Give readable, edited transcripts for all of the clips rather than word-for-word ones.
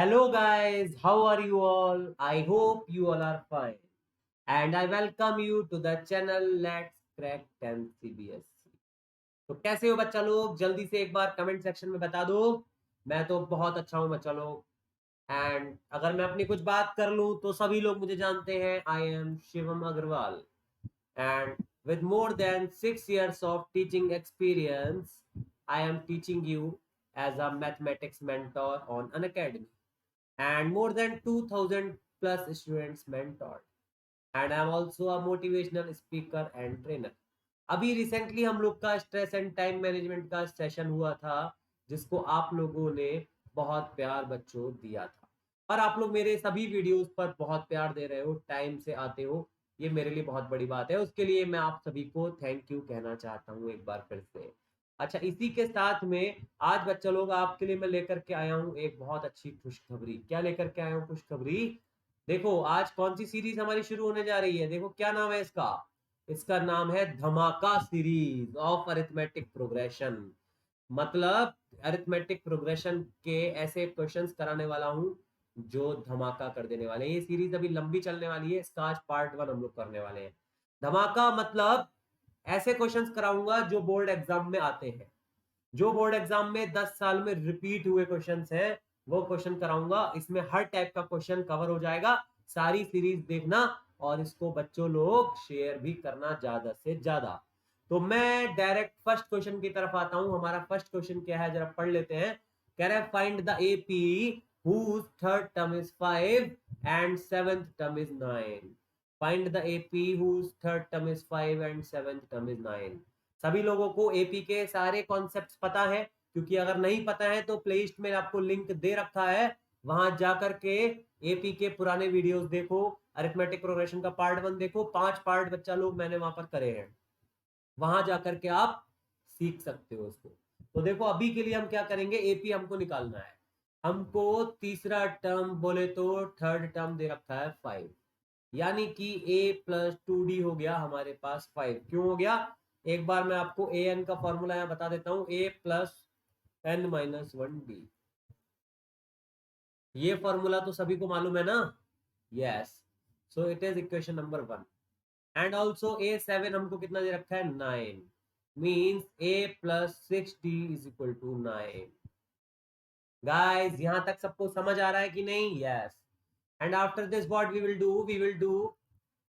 Hello guys, how are you all? I hope you all are fine. And I welcome you to the channel Let's Crack 10 CBSE. तो कैसे हो बच्चा लोग? जल्दी से एक बार कमेंट सेक्शन में बता दो। मैं तो बहुत अच्छा हूँ बच्चा लोग। एंड अगर मैं अपनी कुछ बात कर लूँ तो सभी लोग मुझे जानते हैं। I am Shivam Agrawal and with more than 6 years of teaching experience, I am teaching you as a mathematics mentor on an academy and more than 2000 plus students mentored, and I am also a motivational speaker and trainer. अभी recently हम लोग का stress and time management का session हुआ था, जिसको आप लोगों ने बहुत प्यार बच्चों दिया था और आप लोग मेरे सभी वीडियोस पर बहुत प्यार दे रहे हो, टाइम से आते हो। ये मेरे लिए बहुत बड़ी बात है, उसके लिए मैं आप सभी को थैंक यू कहना चाहता हूँ एक बार फिर से। अच्छा, इसी के साथ में आज बच्चा लोग आपके लिए मैं लेकर के आया हूँ एक बहुत अच्छी खुशखबरी। क्या लेकर के आया हूँ खुशखबरी? देखो आज कौन सी सीरीज हमारी शुरू होने जा रही है। देखो क्या नाम है इसका। इसका नाम है धमाका सीरीज ऑफ अरिथमेटिक प्रोग्रेशन। मतलब अरिथमेटिक प्रोग्रेशन के ऐसे क्वेश्चंस कराने वाला हूं जो धमाका कर देने वाले हैं। ये सीरीज अभी लंबी चलने वाली है, इसका आज पार्ट 1 हम लोग करने वाले हैं। धमाका मतलब ऐसे क्वेश्चंस कराऊंगा जो बोर्ड एग्जाम में आते हैं, जो बोर्ड एग्जाम में 10 साल में रिपीट हुए क्वेश्चंस हैं, वो क्वेश्चन कराऊंगा। इसमें हर टाइप का क्वेश्चन कवर हो जाएगा। सारी सीरीज देखना और इसको बच्चों लोग शेयर भी करना ज्यादा से ज्यादा। तो मैं डायरेक्ट फर्स्ट क्वेश्चन की तरफ आता हूं। हमारा फर्स्ट क्वेश्चन क्या है जरा पढ़ लेते हैं। कह रहा है find the AP whose third term is 5 and seventh term is 9. Find the AP whose third term is 5 and seventh term is 9. सभी लोगों को एपी के सारे कॉन्सेप्ट्स पता है, क्योंकि अगर नहीं पता है तो प्लेलिस्ट में आपको लिंक दे रखा है, वहां जाकर के एपी के पुराने वीडियोस देखो। अरिथमेटिक प्रोग्रेशन का पार्ट 1 देखो, 5 पार्ट बच्चा लोग मैंने वहां पर करे हैं, वहां जाकर के आप सीख सकते हो उसको। तो देखो अभी के लिए हम क्या करेंगे, एपी हमको निकालना है। हमको तीसरा टर्म बोले तो थर्ड टर्म दे रखा है 5, यानी कि a प्लस 2d हो गया हमारे पास 5। क्यों हो गया? एक बार मैं आपको ए एन का फॉर्मूला यहाँ बता देता हूँ, a plus N minus 1d। ये फॉर्मूला तो सभी को मालूम है ना? Yes. So it is equation number 1। And also a7 हमको कितना दे रखा है? 9। Means a plus 6d is equal to 9। Guys यहां तक सबको समझ आ रहा है कि नहीं? Yes. And after this what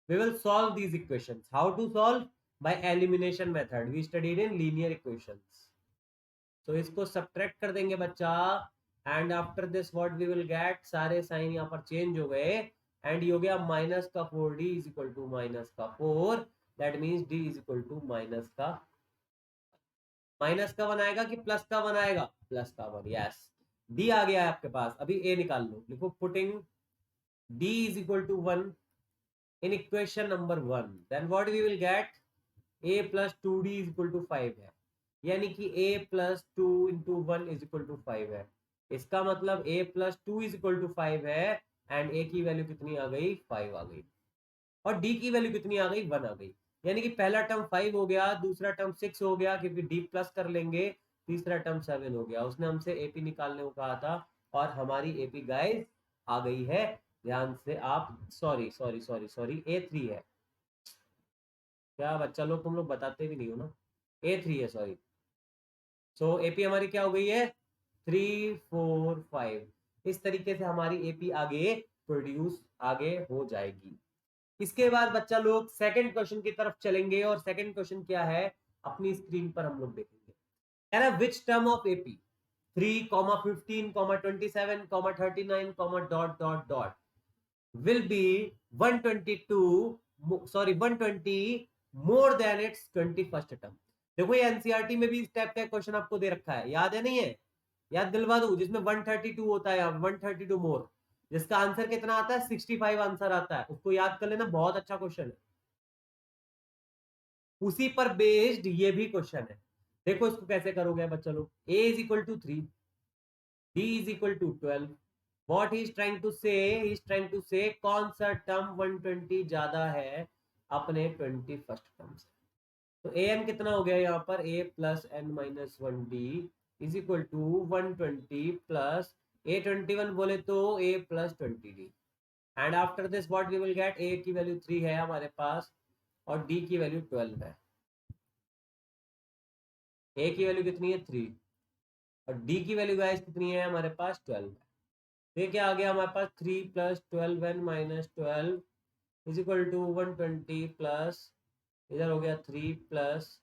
we will solve these equations. How to solve? By elimination method. We studied in linear equations. So इसको subtract कर देंगे बच्चा, and after this what we will get, सारे साइन यहाँ पर change हो गए and ये हो गया माइनस का 4d is equal to minus का 4। That means d is equal to minus का 1 आएगा कि प्लस का 1 आएगा? प्लस का 1। यस, d आ गया है आपके पास। अभी a निकाल लो, लिखो putting d is equal to 1 in equation number 1, then what we will get, a plus 2d is equal to 5 है, यानी कि a plus 2 into 1 is equal to 5 है। इसका मतलब a plus 2 is equal to 5 है एंड a की value कितनी आ गई? 5 आ गई। और d की वैल्यू कितनी आ गई? 1 आ गई। यानी कि पहला टर्म 5 हो गया, दूसरा टर्म 6 हो गया क्योंकि d प्लस कर लेंगे, तीसरा टर्म 7 हो गया। उसने हमसे एपी निकालने को कहा था और हमारी एपी गाइस आ गई है। ध्यान से आप, sorry sorry sorry sorry, A3 है। क्या बच्चा लोग तुम लोग बताते भी नहीं हो ना, A3 है, सॉरी। सो एपी हमारी क्या हो गई है? 3 4 5। इस तरीके से हमारी एपी आगे प्रोड्यूस आगे हो जाएगी। इसके बाद बच्चा लोग सेकंड क्वेश्चन की तरफ चलेंगे और सेकंड क्वेश्चन क्या है अपनी स्क्रीन पर हम लोग देखेंगे। कह रहा है which term of AP 3, 15, 27, 39, dot will be 122, sorry 120 more than it's 21st term. देखो ये एनसीईआरटी में भी इस टाइप का क्वेश्चन आपको दे रखा है, याद है? नहीं है? याद दिलवा दूं, जिसमें 132 होता है, 132 मोर, जिसका आंसर कितना आता है? 65 आंसर आता है। उसको याद कर लेना, बहुत अच्छा क्वेश्चन है। उसी पर बेस्ड ये भी क्वेश्चन है। देखो इसको कैसे करोगे बच्चा लोग। a is equal to 3, d is equal to 12। What he is trying to say, he is trying to say कौन सा टर्म 120 ज्यादा है अपने 21st टर्म से। तो ए एन कितना हो गया यहाँ पर? a plus N minus 1d is equal to 120 plus A21 बोले तो A plus 20D, and after this what we will get, A की वैल्यू 3 है हमारे पास और D की वैल्यू 12 है। A की वैल्यू कितनी है 3 और D की वैल्यू गाइस कितनी है हमारे पास 12 है। तो ये क्या आ गया हमारे पास 3 plus 12 n minus 12 is equal to 120 plus इधर हो गया 3 प्लस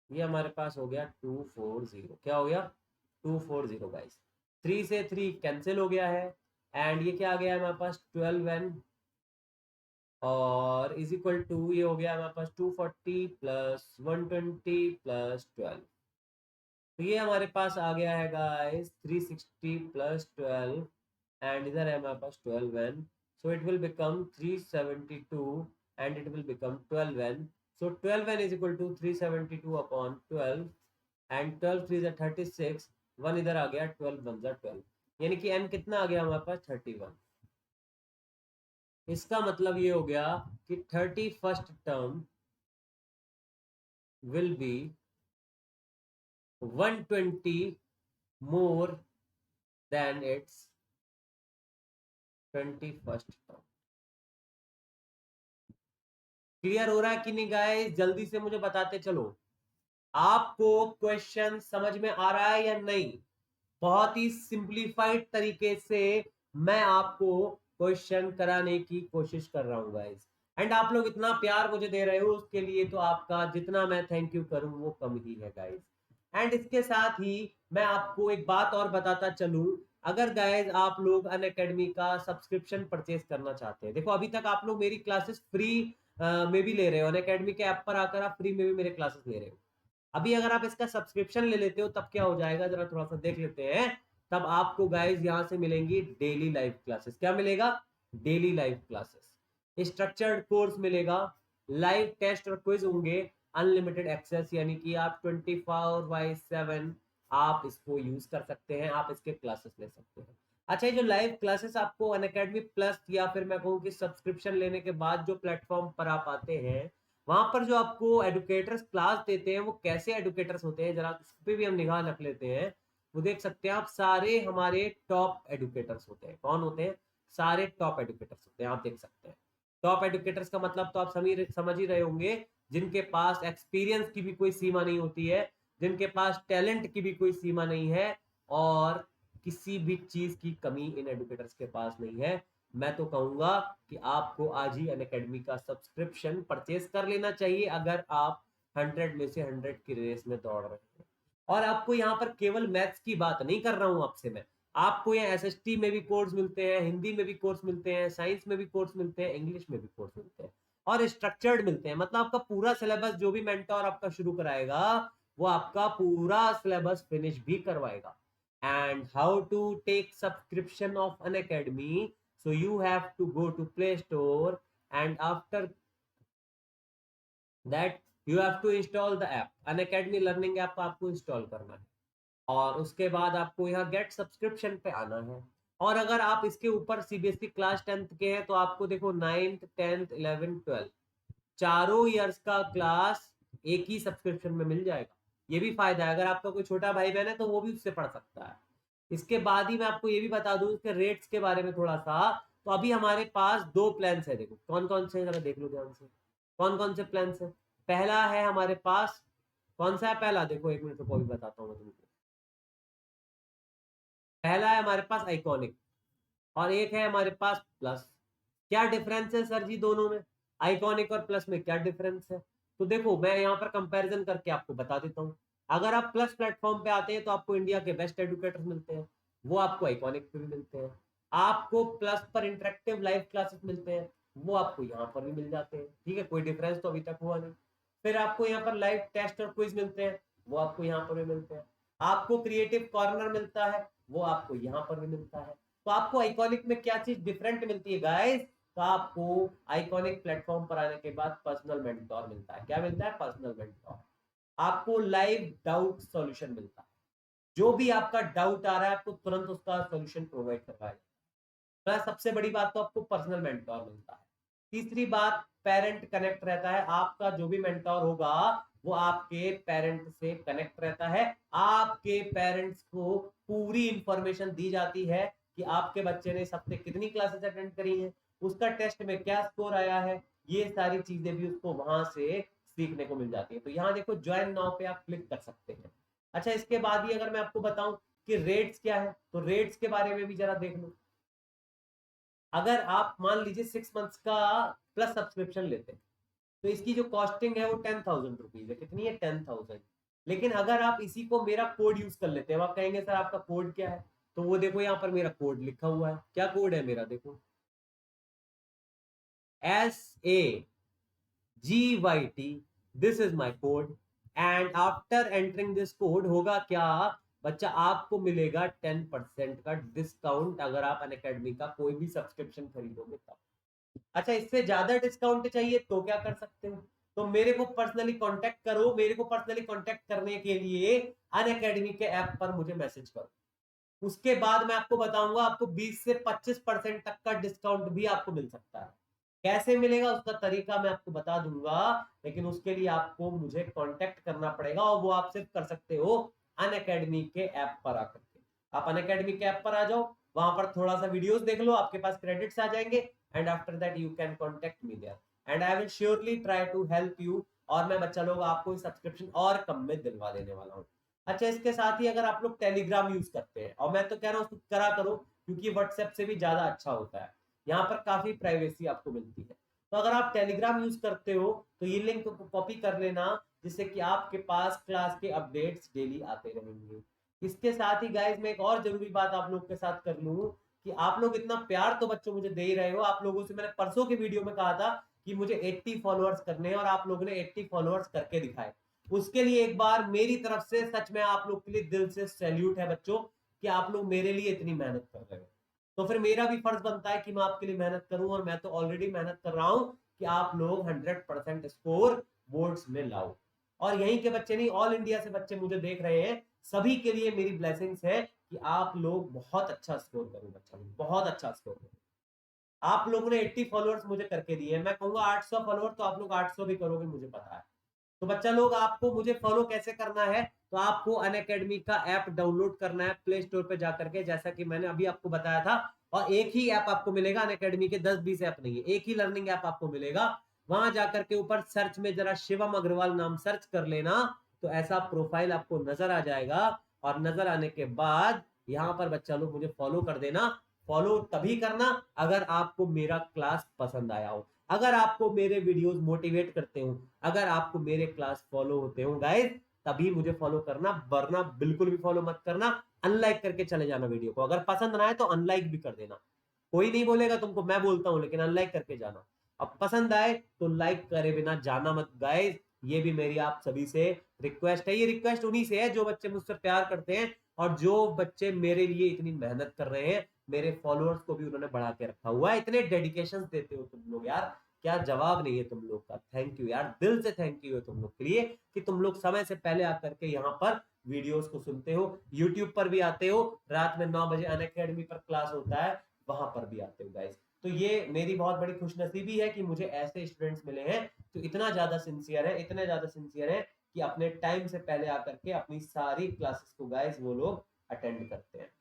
ये हमारे पास हो गया 240। क्या हो गया 240 गाइस। 3 से 3 कैंसिल हो गया है एंड ये क्या आ गया हमारे पास 12n और इज इक्वल टू ये हो गया हमारे पास 240 प्लस 120 प्लस 12। तो ये हमारे पास आ गया है गाइस 360 प्लस 12 एंड इधर है हमारे पास 12n, so it will become 372 and it will become 12n। So 12n is equal to 372 upon 12 and 12 3 is 36, 1 इधर आ गया 12 1 जा 12, यानी कि n कितना आ गया हमारे पास 31। इसका मतलब ये हो गया कि 31st term will be 120 more than its 21st term. Clear हो रहा है कि नहीं गाइस? जल्दी से मुझे बताते चलो, आपको क्वेश्चन समझ में आ रहा है या नहीं? बहुत ही सिंप्लीफाइड तरीके से मैं आपको क्वेश्चन कराने की कोशिश कर रहा हूं गाइस, एंड आप लोग इतना प्यार मुझे दे रहे हो उसके लिए तो आपका जितना मैं थैंक यू करूं वो कम ही है गाइस। एंड इसके साथ ही मैं आपको एक बात और बताता चलूं, अगर गाइस आप लोग अनअकैडमी का सब्सक्रिप्शन परचेज करना चाहते हैं, देखो अभी तक आप लोग मेरी क्लासेस फ्री में भी ले रहे हो, अनअकैडमी के ऐप पर आकर आप फ्री में भी मेरे क्लासेस ले रहे हो। अभी अगर आप इसका सब्सक्रिप्शन ले लेते हो तब क्या हो जाएगा, जरा थोड़ा सा देख लेते हैं। तब आपको गाइज यहां से मिलेंगी डेली लाइव क्लासेस। क्या मिलेगा? Daily live classes, structured course मिलेगा, लाइव टेस्ट और क्विज होंगे, अनलिमिटेड एक्सेस, यानी कि आप 24/7 आप इसको यूज कर सकते हैं, आप इसके क्लासेस ले सकते हैं। अच्छा, ये जो लाइव क्लासेस आपको अनअकैडमी प्लस या फिर मैं कहूँ कि सब्सक्रिप्शन लेने के बाद जो प्लेटफॉर्म पर आप आते हैं, वहां पर जो आपको एडुकेटर्स क्लास देते हैं वो कैसे एडुकेटर्स होते हैं, जरा उस पर भी हम निगाह रख लेते हैं। वो देख सकते हैं आप, सारे हमारे टॉप एडुकेटर्स होते हैं। कौन होते हैं? सारे टॉप एडुकेटर्स होते हैं, आप देख सकते हैं। टॉप एडुकेटर्स का मतलब तो आप समझ ही रहे होंगे, जिनके पास एक्सपीरियंस की भी कोई सीमा नहीं होती है, जिनके पास टैलेंट की भी कोई सीमा नहीं है और किसी भी चीज की कमी इन एडुकेटर्स के पास नहीं है। मैं तो कहूंगा कि आपको आज ही अनअकैडमी का सब्सक्रिप्शन परचेज कर लेना चाहिए अगर आप 100 में से 100 की रेस में दौड़ रहे हैं। और आपको यहाँ पर केवल मैथ्स की बात नहीं कर रहा हूं आपसे मैं, आपको यहाँ एसएसटी में भी कोर्स मिलते हैं, हिंदी में भी कोर्स मिलते हैं, साइंस में भी कोर्स मिलते हैं, इंग्लिश में भी कोर्स मिलते हैं और स्ट्रक्चर्ड मिलते हैं। मतलब आपका पूरा सिलेबस जो भी मेंटोर आपका शुरू कराएगा वो आपका पूरा सिलेबस फिनिश भी करवाएगा। And how to take subscription of Unacademy? So you have to go to Play Store and after that you have to install the app, Unacademy Learning App आपको इंस्टॉल करना है और उसके बाद आपको यहाँ गेट सब्सक्रिप्शन पे आना है। और अगर आप इसके ऊपर सीबीएसई क्लास 10th के हैं तो आपको देखो 9th 10th 11th 12 चारों ईयर्स का क्लास एक ही सब्सक्रिप्शन में मिल जाएगा। ये भी फायदा है, अगर आपका कोई छोटा भाई बहन है तो वो भी उससे पढ़ सकता है। इसके बाद ही मैं आपको ये भी बता दूं इसके रेट्स के बारे में थोड़ा सा। तो अभी हमारे पास दो प्लान्स है, देखो कौन कौन से, जरा देख लो ध्यान से कौन कौन से प्लान्स है। पहला है हमारे पास, कौन सा है पहला? देखो एक मिनट रुको अभी बताता हूँ मैं तुमको। पहला है हमारे पास आइकॉनिक और एक है हमारे पास प्लस। क्या डिफरेंस है सर जी दोनों में? आइकॉनिक और प्लस में क्या डिफरेंस है? तो देखो मैं यहाँ पर कंपैरिजन करके आपको बता देता हूँ। अगर आप प्लस प्लेटफॉर्म पे आते हैं तो आपको इंडिया के बेस्ट एडुकेटर्स मिलते हैं, वो आपको आइकॉनिक पे भी मिलते हैं। आपको प्लस पर इंटरेक्टिव लाइव क्लासेस मिलते हैं, वो आपको यहाँ पर भी मिल जाते हैं। ठीक है, कोई डिफरेंस तो अभी तक हुआ नहीं। फिर आपको यहाँ पर लाइव टेस्ट और क्विज मिलते हैं, वो आपको यहाँ पर भी मिलते हैं। आपको क्रिएटिव कॉर्नर मिलता है, वो आपको यहाँ पर भी मिलता है। तो आपको आइकॉनिक में क्या चीज डिफरेंट मिलती है गाइस? तो आपको आइकॉनिक प्लेटफॉर्म पर आने के बाद पर्सनल मेंटोर मिलता है। क्या मिलता है? Personal mentor. आपको लाइव डाउट सॉल्यूशन मिलता है, जो भी आपका डाउट आ रहा है आपको तुरंत उसका सॉल्यूशन प्रोवाइड करवाया जाता है। सबसे बड़ी बात तो आपको पर्सनल मेंटोर मिलता है। तीसरी बात, पेरेंट कनेक्ट रहता है, आपका जो भी मेंटोर होगा वो आपके पेरेंट से कनेक्ट रहता है, आपके पेरेंट्स को पूरी इंफॉर्मेशन दी जाती है कि आपके बच्चे ने इस हफ्ते कितनी क्लासेस अटेंड करी हैं, उसका टेस्ट में क्या स्कोर आया है, ये सारी चीजें भी उसको वहां से सीखने को मिल जाती है। तो यहाँ देखो ज्वाइन नाउ पे आप क्लिक कर सकते हैं। अच्छा, इसके बाद ही अगर मैं आपको बताऊं कि रेट्स क्या है, तो रेट्स के बारे में भी जरा देख लो। अगर आप मान लीजिए 6 मंथ्स का प्लस सब्सक्रिप्शन लेते हैं तो इसकी जो कॉस्टिंग है वो 10,000 रुपीज है। कितनी है? 10,000। लेकिन अगर आप इसी को मेरा कोड यूज कर लेते हैं, आप कहेंगे सर आपका कोड क्या है, तो वो देखो यहाँ पर मेरा कोड लिखा हुआ है। क्या कोड है मेरा? देखो, SAGYT, this is my code. And after entering this code होगा क्या बच्चा, आपको मिलेगा 10% का डिस्काउंट अगर आप अनअकैडमी का कोई भी सब्सक्रिप्शन खरीदोगे तब। अच्छा, इससे ज्यादा डिस्काउंट चाहिए तो क्या कर सकते हो? तो मेरे को पर्सनली कांटेक्ट करो। मेरे को पर्सनली कांटेक्ट करने के लिए अनअकैडमी के ऐप पर मुझे मैसेज करो। उसके बाद मैं आपको बताऊंगा, आपको 20 से 25% तक का डिस्काउंट भी आपको मिल सकता है। कैसे मिलेगा उसका तरीका मैं आपको बता दूंगा, लेकिन उसके लिए आपको मुझे कांटेक्ट करना पड़ेगा, और वो आप सिर्फ कर सकते हो अनअकैडमी के ऐप पर आकर के। आप अनअकैडमी के ऐप पर आ जाओ, वहां पर थोड़ा सा वीडियोस देख लो, आपके पास क्रेडिट्स आ जाएंगे, and after that you can contact me there and I will surely try to help you. और मैं बच्चा लोग आपको सब्सक्रिप्शन और कम में दिलवा देने वाला हूँ। अच्छा, इसके साथ ही अगर आप लोग टेलीग्राम यूज करते हैं, और मैं तो कह रहा हूँ करा करो, क्योंकि व्हाट्सएप से भी ज्यादा अच्छा होता है, यहाँ पर काफी प्राइवेसी आपको मिलती है। तो अगर आप टेलीग्राम यूज करते हो तो ये लिंक को कॉपी कर लेना, जिससे कि आपके पास क्लास के अपडेट्स डेली आते रहेंगे। इसके साथ ही गाइज मैं एक और जरूरी बात आप लोग के साथ कर लूं, कि आप लोग इतना प्यार तो बच्चों मुझे दे ही रहे हो। आप लोगों से मैंने परसों के वीडियो में कहा था कि मुझे 80 फॉलोअर्स करने हैं, और आप लोगों ने 80 फॉलोअर्स करके दिखाए। उसके लिए एक बार मेरी तरफ से सच में आप लोग के लिए दिल से सैल्यूट है बच्चों, कि आप लोग मेरे लिए इतनी मेहनत कर रहे हो। तो फिर मेरा भी फर्ज बनता है कि मैं आपके लिए मेहनत करूं, और मैं तो ऑलरेडी मेहनत कर रहा हूं कि आप लोग 100% स्कोर बोर्ड्स में लाओ। और यहीं के बच्चे नहीं, ऑल इंडिया से बच्चे मुझे देख रहे हैं, सभी के लिए मेरी ब्लेसिंग्स है कि आप लोग बहुत अच्छा स्कोर करो बच्चा, बहुत अच्छा स्कोर करो। आप लोगों ने 80 फॉलोअर्स मुझे करके दिए, मैं कहूंगा 800 फॉलोअर तो आप लोग 800 भी करोगे, मुझे पता है। तो बच्चा लोग, आपको मुझे फॉलो कैसे करना है, तो आपको अनअकैडमी का ऐप डाउनलोड करना है प्ले स्टोर पे जाकर के, जैसा कि मैंने अभी आपको बताया था। और एक ही ऐप आपको मिलेगा, अनअकैडमी के 10-20 ऐप नहीं है, एक ही लर्निंग ऐप आपको मिलेगा। वहां जाकर के ऊपर सर्च में जरा शिवम अग्रवाल नाम सर्च कर लेना, तो ऐसा प्रोफाइल आपको नजर आ जाएगा। और नजर आने के बाद यहाँ पर बच्चा लोग मुझे फॉलो कर देना। फॉलो तभी करना अगर आपको मेरा क्लास पसंद आया हो, अगर आपको मेरे वीडियोस मोटिवेट करते हो, अगर आपको मेरे क्लास फॉलो होते हो गाइस, तभी मुझे फॉलो करना, वरना बिल्कुल भी फॉलो मत करना। अनलाइक करके चले जाना वीडियो को, अगर पसंद ना आए तो अनलाइक भी कर देना। कोई नहीं बोलेगा तुमको, मैं बोलता हूं, लेकिन अनलाइक करके जाना। अब पसंद आए तो लाइक करे बिना जाना मत गाइस। ये भी मेरी आप सभी से रिक्वेस्ट है। ये रिक्वेस्ट उन्हीं से है जो बच्चे मुझसे प्यार करते हैं, और जो बच्चे मेरे लिए इतनी मेहनत कर रहे हैं। मेरे फॉलोअर्स को भी उन्होंने बढ़ा के रखा हुआ है। इतने डेडिकेशन देते हो तुम लोग यार, क्या जवाब नहीं है तुम लोग का। थैंक यू यार, दिल से थैंक यू है तुम लोग के लिए, कि तुम लोग समय से पहले आकर के यहाँ पर वीडियोस को सुनते हो, यूट्यूब पर भी आते हो, रात में 9 बजे अनअकैडमी पर क्लास होता है, वहां पर भी आते हो गाइस। तो ये मेरी बहुत बड़ी खुशनसीबी है कि मुझे ऐसे स्टूडेंट्स मिले हैं जो इतना ज्यादा सिंसियर है, इतने ज्यादा सिंसियर है, कि अपने टाइम से पहले आकर के अपनी सारी क्लासेस को गाइस वो लोग अटेंड करते हैं।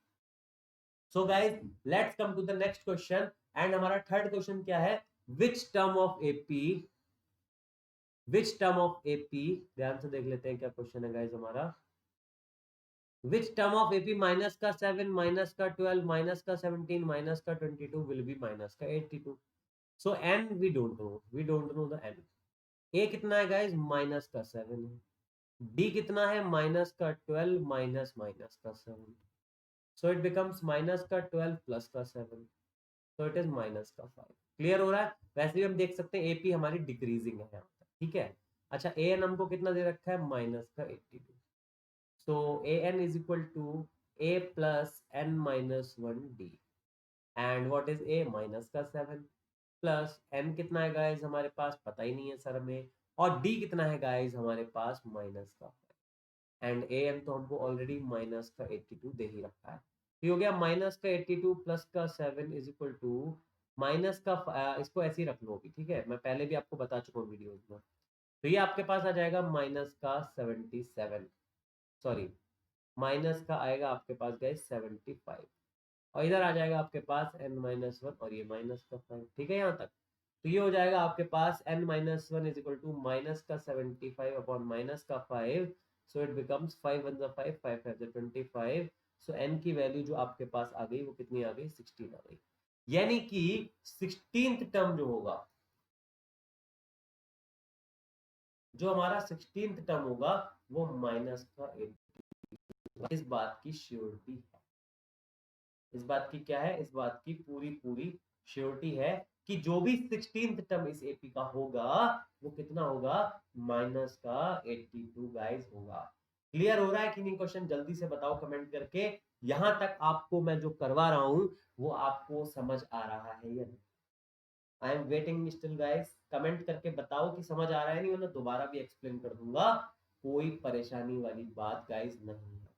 So guys, let's come to the next question. And हमारा थर्ड क्वेश्चन क्या है? Which term of AP, which term of AP, ध्यान से देख लेते हैं क्या क्वेश्चन है गाइस हमारा। विच टर्म ऑफ एपी माइनस का 7 माइनस का 12 माइनस का 17 माइनस का 22 विल बी माइनस का 82? So N we don't know, we don't know the N. A कितना है गाइस? माइनस का 7 है। डी कितना है? माइनस का 12 माइनस माइनस का 7। सो इट बिकम्स माइनस का 12 प्लस का 7। तो इट इज माइनस का 5। क्लियर हो रहा है? वैसे भी हम देख सकते हैं एपी हमारी डिक्रीजिंग है यहाँ पर, ठीक है। अच्छा, ए एन हमको कितना दे रखा है? माइनस का 82। So A N is equal to A plus N minus 1 D. And what is A? Minus का 7 प्लस एन कितना है गाइज हमारे पास? पता ही नहीं है सर हमें। और डी कितना है गाइज हमारे पास? माइनस का 5। एंड ए एन तो हमको ऑलरेडी माइनस का 82 दे ही रखा है। तो ये हो गया माइनस का 82 प्लस का 7 इज इक्वल टू माइनस का इसको ऐसे ही रख लो अभी, ठीक है, मैं पहले भी आपको बता चुका हूँ वीडियोज में। तो ये आपके पास आ जाएगा माइनस का 77, सॉरी, माइनस का आएगा आपके पास गए 75। और इधर आ जाएगा आपके पास n-1 और ये माइनस का 5। ठीक है यहाँ तक? तो ये हो जाएगा आपके पास n-1 is equal to minus का 75 अपॉन माइनस का 5। So it becomes 5 1 5 5 5 25। सो n की वैल्यू जो आपके पास आ गई वो कितनी आ गई? 16 आ गई। यानी कि 16th टर्म जो होगा, जो हमारा 16th टर्म होगा वो माइनस का 8। इस बात की श्योरिटी है, इस बात की क्या है, इस बात की पूरी पूरी श्योरिटी है कि जो भी 16th टर्म इस एपी का होगा वो कितना होगा? माइनस का 82 गाइस होगा। क्लियर हो रहा है कि नहीं? क्वेश्चन जल्दी से बताओ कमेंट करके। यहां तक आपको मैं जो करवा रहा हूं वो आपको समझ आ रहा है या नहीं? I am waiting still guys, comment करके बताओ कि समझ आ रहा है नहीं, वरना दोबारा भी एक्सप्लेन कर दूंगा। कोई परेशानी वाली बात गाइस नहीं है।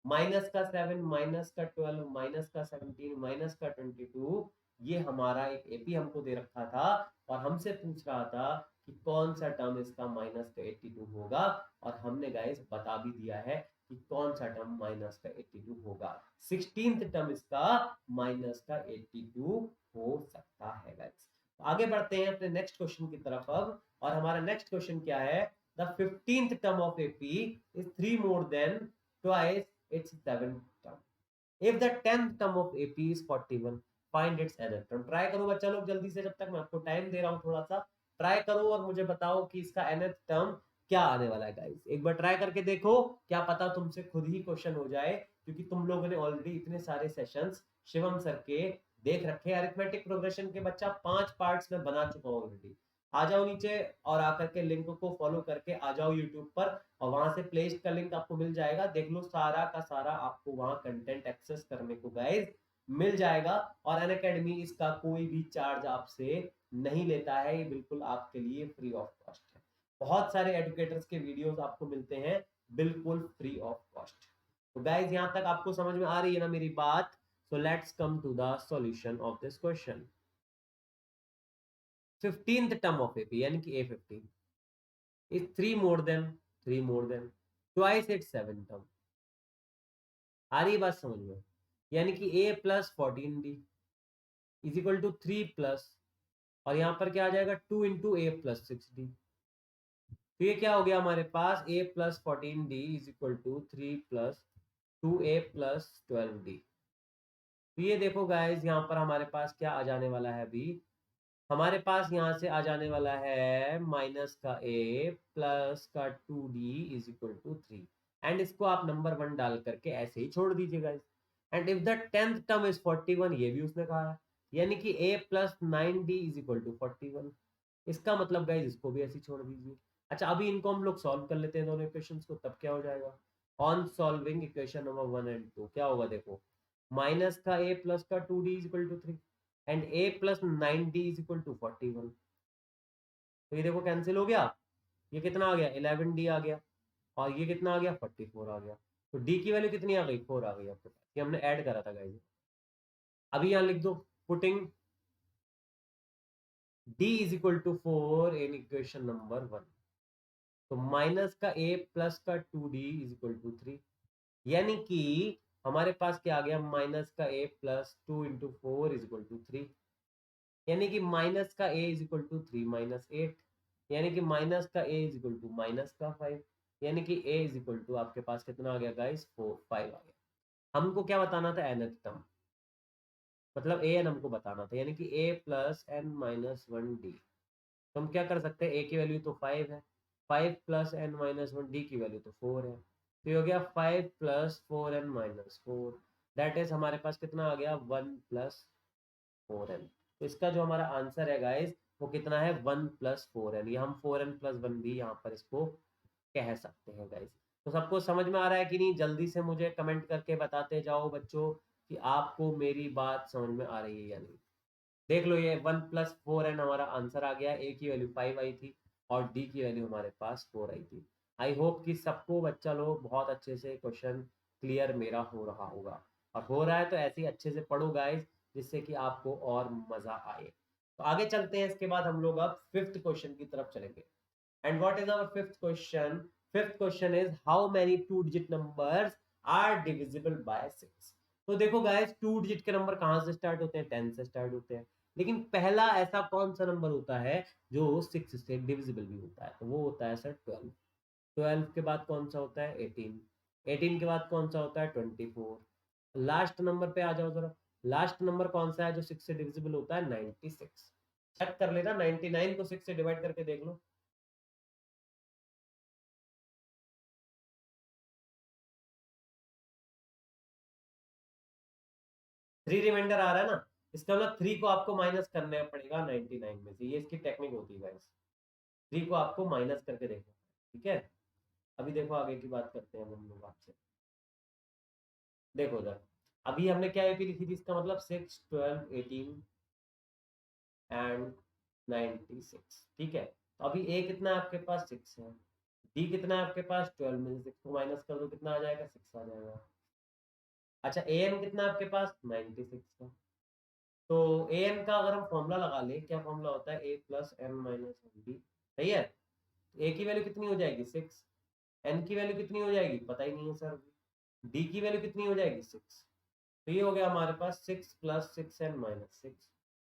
माइनस का 7, माइनस का 12, माइनस का 17, माइनस का 22, ये हमारा एक एपी हमको दे रखा था और हमसे पूछ रहा था कि कौन सा टर्म इसका माइनस का 82 होगा, और हमने गाइस बता भी दिया है कि कौन सा टर्म माइनस का 82 होगा। 16th टर्म इसका माइनस का 82 हो सकता है गाइस। आगे बढ़ते हैं अपने नेक्स्ट क्वेश्चन की तरफ अब, और हमारा नेक्स्ट क्वेश्चन क्या है? The 15th term of AP is 3 more than twice its 7th term. If the 10th term of AP is 41, find its nth term. Try करो बच्चा लोग जल्दी से, जब तक मैं आपको टाइम दे रहा हूँ थोड़ा सा ट्राई करो और मुझे बताओ कि इसका nth टर्म क्या आने वाला है गाइस। एक बार ट्राई करके देखो, क्या पता तुमसे खुद ही क्वेश्चन हो जाए, क्योंकि तुम लोगों ने ऑलरेडी इतने सारे सेशंस शिवम सर के देख रखे। अरिथमेटिक प्रोग्रेशन के बच्चा 5 पार्ट्स में बना चुका हूँ ऑलरेडी। आ जाओ नीचे और आकर के लिंक को फॉलो करके आ जाओ यूट्यूब पर, और वहां से प्लेलिस्ट का लिंक आपको मिल जाएगा। देख लो, सारा का सारा आपको वहां कंटेंट एक्सेस करने को गाइस मिल जाएगा। और अनअकैडमी इसका कोई भी चार्ज आपसे नहीं लेता है, ये बिल्कुल आपके लिए फ्री ऑफ कॉस्ट है। बहुत सारे एडुकेटर्स के वीडियोस आपको मिलते हैं बिल्कुल फ्री ऑफ कॉस्ट। तो गाइस यहां तक आपको समझ में आ रही है ना मेरी बात? So let's come to the solution of this question. 15th term of AP यानी कि A15 is 3 more than twice its 7th term। आ रही बात समझ में? यानी कि a plus 14d is equal to 3 plus, और यहाँ पर क्या आ जाएगा? 2 इंटू ए प्लस 6d। तो ये क्या हो गया हमारे पास? a plus 14d is equal to 3 plus 2a plus 12d। तो ये देखो गाइज, यहाँ पर हमारे पास क्या आ जाने वाला है अभी? हमारे पास यहाँ से आ जाने वाला है माइनस का a प्लस का 2d is equal to 3। And इसको आप नंबर 1 डाल करके ऐसे ही छोड़ दीजिए guys. And if the 10th term is 41, ये भी उसने कहा है, यानी कि a plus 9d is equal to 41। इसका मतलब गाइस इसको भी ऐसे ही छोड़ दीजिए। अच्छा, अभी इनको हम लोग सॉल्व कर लेते हैं दोनों इक्वेशंस को, तब क्या हो जाएगा? On solving equation number 1 and 2 क्या होगा देखो? माइनस का a प्लस का 2d is equal to 3 and a plus 9d is equal to 41। तो ये देखो कैंसिल हो गया, ये कितना आ गया? 11d आ गया, और ये कितना आ गया? 44 आ गया। तो d की वैल्यू कितनी आ गई? 4 आ गई आपके पास, ये हमने ऐड करा था गाइस। अभी यहाँ लिख दो, putting d is equal to 4 in equation number 1। तो माइनस का a प्लस का 2d इज इक्वल टू 3, यानी कि हमारे पास क्या आ गया? माइनस का a plus 2 into 4 is equal to 3, यानी कि माइनस का a is equal to 3 minus 8, यानी कि माइनस का a is equal to minus का 5, यानी कि a इज इक्वल टू आपके पास कितना आ गया गाइस? 5 आ गया। हमको क्या बताना था? nth टर्म, मतलब an हमको बताना था, यानी कि a plus n minus 1d। तो हम क्या कर सकते हैं? a की वैल्यू तो 5 है, 5 प्लस n माइनस 1d की वैल्यू तो 4 है, तो ये हो गया 5 plus 4n minus 4। That is हमारे पास कितना आ गया? 1 प्लस 4n। तो इसका जो हमारा आंसर है गाइस वो कितना है? 1 प्लस 4n। ये हम 4n प्लस 1 भी यहाँ पर इसको कह सकते हैं गाइस। तो सबको समझ में आ रहा है कि नहीं? जल्दी से मुझे कमेंट करके बताते जाओ बच्चों कि आपको मेरी बात समझ में आ रही है या नहीं। देख लो, ये 1 प्लस 4n हमारा आंसर आ गया। ए की वैल्यू 5 आई थी और डी की वैल्यू हमारे पास 4 आई थी। आई होप कि सबको बच्चा लोग बहुत अच्छे से क्वेश्चन क्लियर मेरा हो रहा होगा, और हो रहा है तो ऐसे ही अच्छे से पढ़ो गाइस, जिससे कि आपको और मजा आए। तो आगे चलते हैं, इसके बाद हम लोग अब 5th क्वेश्चन की तरफ चलेंगे। And what is our 5th question? 5th question is how many 2 digit numbers are divisible by 6। तो देखो गाइस, 2 डिजिट के नंबर कहाँ से स्टार्ट होते हैं? 10 से स्टार्ट होते हैं। लेकिन पहला ऐसा कौन सा नंबर होता है जो 6 से डिविजिबल भी होता है? तो वो होता है सर 12। 12 के बाद कौन सा होता है? 18। 18 के बाद कौन सा होता है? 24। लास्ट नंबर पे आ जाओ जरा। लास्ट नंबर कौन सा है जो 6 से डिविजिबल होता है? 96। चेक कर लेना, 99 को 6 से डिवाइड करके देख लो। 3 रिमाइंडर आ रहा है ना, इसका मतलब 3 को आपको माइनस करना पड़ेगा 99 में से। ये इसकी टेक्निक होती है गाइस। 3 को आपको माइनस करके देखना, ठीक है। अभी देखो आगे की बात करते हैं हम लोग आपसे। देखो जरा, अभी हमने क्या एपी लिखी थी, इसका मतलब 6, 12, 18 एंड 96, ठीक है। तो अभी ए कितना है आपके पास? 6 है। डी कितना है आपके पास? 12 में से 6 को माइनस कर दो, कितना आ जाएगा? 6 आ जाएगा। अच्छा, ए एन कितना है आपके पास? 96 का। तो ए एन का अगर हम फॉर्मूला लगा ले, क्या फॉर्मूला होता है? A plus N minus N D, सही है। ए की वैल्यू कितनी हो जाएगी? 6। एन की वैल्यू कितनी हो जाएगी? पता ही नहीं है सर। डी की वैल्यू कितनी हो जाएगी? 6। तो ये हो गया हमारे पास 6 प्लस 6 एन माइनस 6।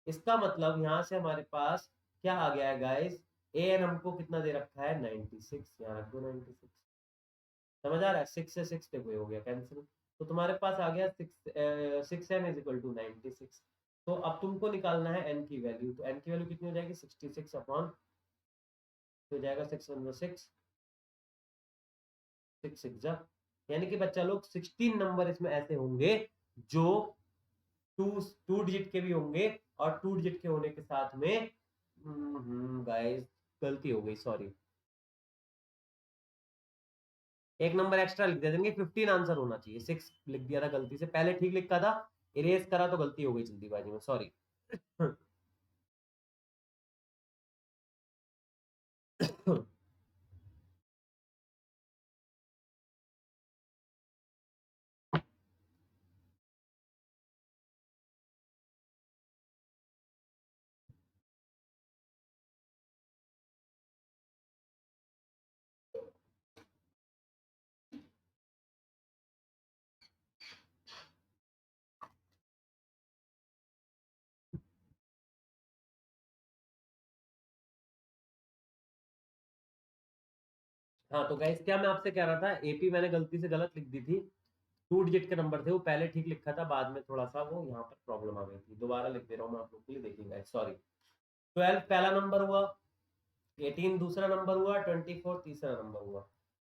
इसका मतलब यहाँ से हमारे पास क्या आ गया है गाइस? ए एन हमको कितना दे रखा है? 96। यहाँ रख दो 96। समझ आ रहा है? 6 से 6 देखो ये हो गया कैंसिल। तो तुम्हारे पास आ गया 6 6 n = 96। तो अब तुमको निकालना है एन की वैल्यू। तो एन की वैल्यू कितनी हो जाएगी? 66 अपॉन, हो जाएगा 6 6 6 जा, यानी कि बच्चा लोग 16 नंबर इसमें ऐसे होंगे जो टू टू डिजिट के भी होंगे, और 2 डिजिट के होने के साथ में गाइस गलती हो गई, सॉरी। एक नंबर एक्स्ट्रा लिख दे देंगे, 15 आंसर होना चाहिए। 6 लिख दिया था गलती से, पहले ठीक लिखा था, इरेज करा तो गलती हो गई जल्दीबाजी में, सॉरी। हाँ, तो गाइस क्या मैं आपसे कह रहा था, एपी मैंने गलती से गलत लिख दी थी। 2 डिजिट के नंबर थे, वो पहले ठीक लिखा था, बाद में थोड़ा सा वो यहाँ पर प्रॉब्लम आ गई थी। दोबारा लिख दे रहा हूँ मैं आप लोग के लिए, देखिएगा, सॉरी। 12 पहला नंबर हुआ, 18 दूसरा नंबर हुआ, 24 तीसरा नंबर हुआ,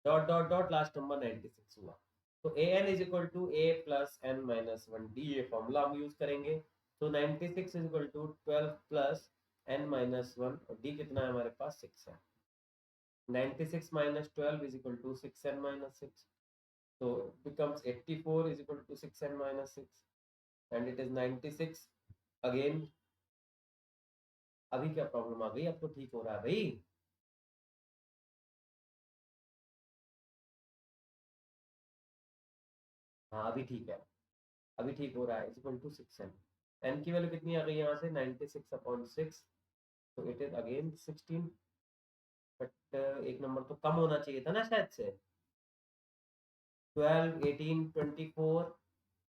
dot dot dot last number 96 हुआ। तो A N is equal to A plus N minus one D, ये फॉर्मूला हम यूज करेंगे। तो 96 is equal to 12 plus N minus one, और डी कितना है हमारे पास? 6 है। 96 minus 12 is equal to 6n minus 6. So it becomes 84 is equal to 6n minus 6. And it is 96 again. अभी क्या प्रॉब्लम आ गई? अब तो ठीक हो रहा है भाई। हाँ अभी ठीक है, अभी ठीक हो रहा है। Is equal to 6n। N की वैल्यू कितनी आ गई यहाँ से? 96 अपॉन 6। तो इट इज अगेन 16। बट एक नंबर तो कम होना चाहिए था ना शायद से। 12, 18, 24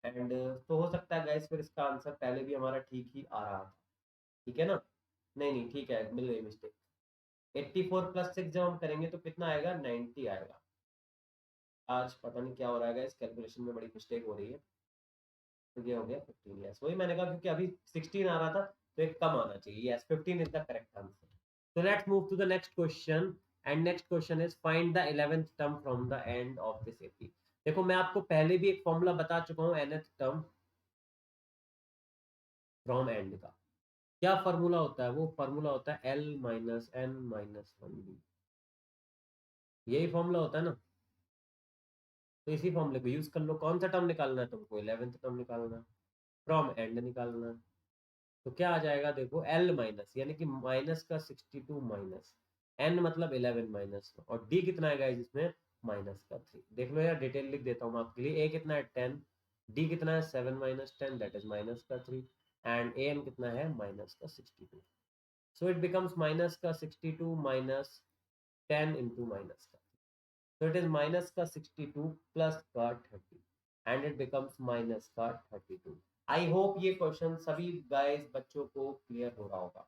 एंड, तो हो सकता है गाइस फिर इसका आंसर पहले भी हमारा ठीक ही आ रहा था, ठीक है ना? नहीं नहीं, ठीक है, मिल गई मिस्टेक। 84 प्लस 6 जब हम करेंगे तो कितना आएगा? 90 आएगा। आज पता नहीं क्या हो रहा है, इस कैलकुलेशन में बड़ी मिस्टेक हो रही है। तो ये हो गया 15, यस, वही मैंने कहा, क्योंकि अभी 16 आ रहा था तो एक कम आना चाहिए। Yes, 15 is the correct answer. So let's move to the next question, and next question is find the 11th term from the end of this AP। देखो मैं आपको पहले भी एक फॉर्मूला बता चुका हूँ nth टर्म फ्रॉम एंड का। क्या फॉर्मूला होता है? वो फॉर्मूला होता है L minus n minus one d. यही फॉर्मूला होता है ना? तो इसी फॉर्मूले को यूज कर लो। कौन सा टर्म निकालना है तुमको? 11th टर्म निकालना है, फ्रॉम एंड निकालना है। तो क्या आ जाएगा? देखो L माइनस, यानी कि माइनस का 62 माइनस एन मतलब 11 माइनस, और डी कितना है गाइस इसमें? माइनस का 3। देख लो यार, डिटेल लिख देता हूँ मैं आपके लिए। ए कितना है? 10। डी कितना है? 7 माइनस 10, दैट इज माइनस का 3। एंड ए एन कितना है? माइनस का 62। सो इट बिकम्स माइनस का 62 माइनस 10 इंटू माइनस का, तो इट इज माइनस का 62 प्लस का 30। एंड इट बिकम्स माइनस का 32। आई होप ये क्वेश्चन सभी गाइस बच्चों को क्लियर हो रहा होगा।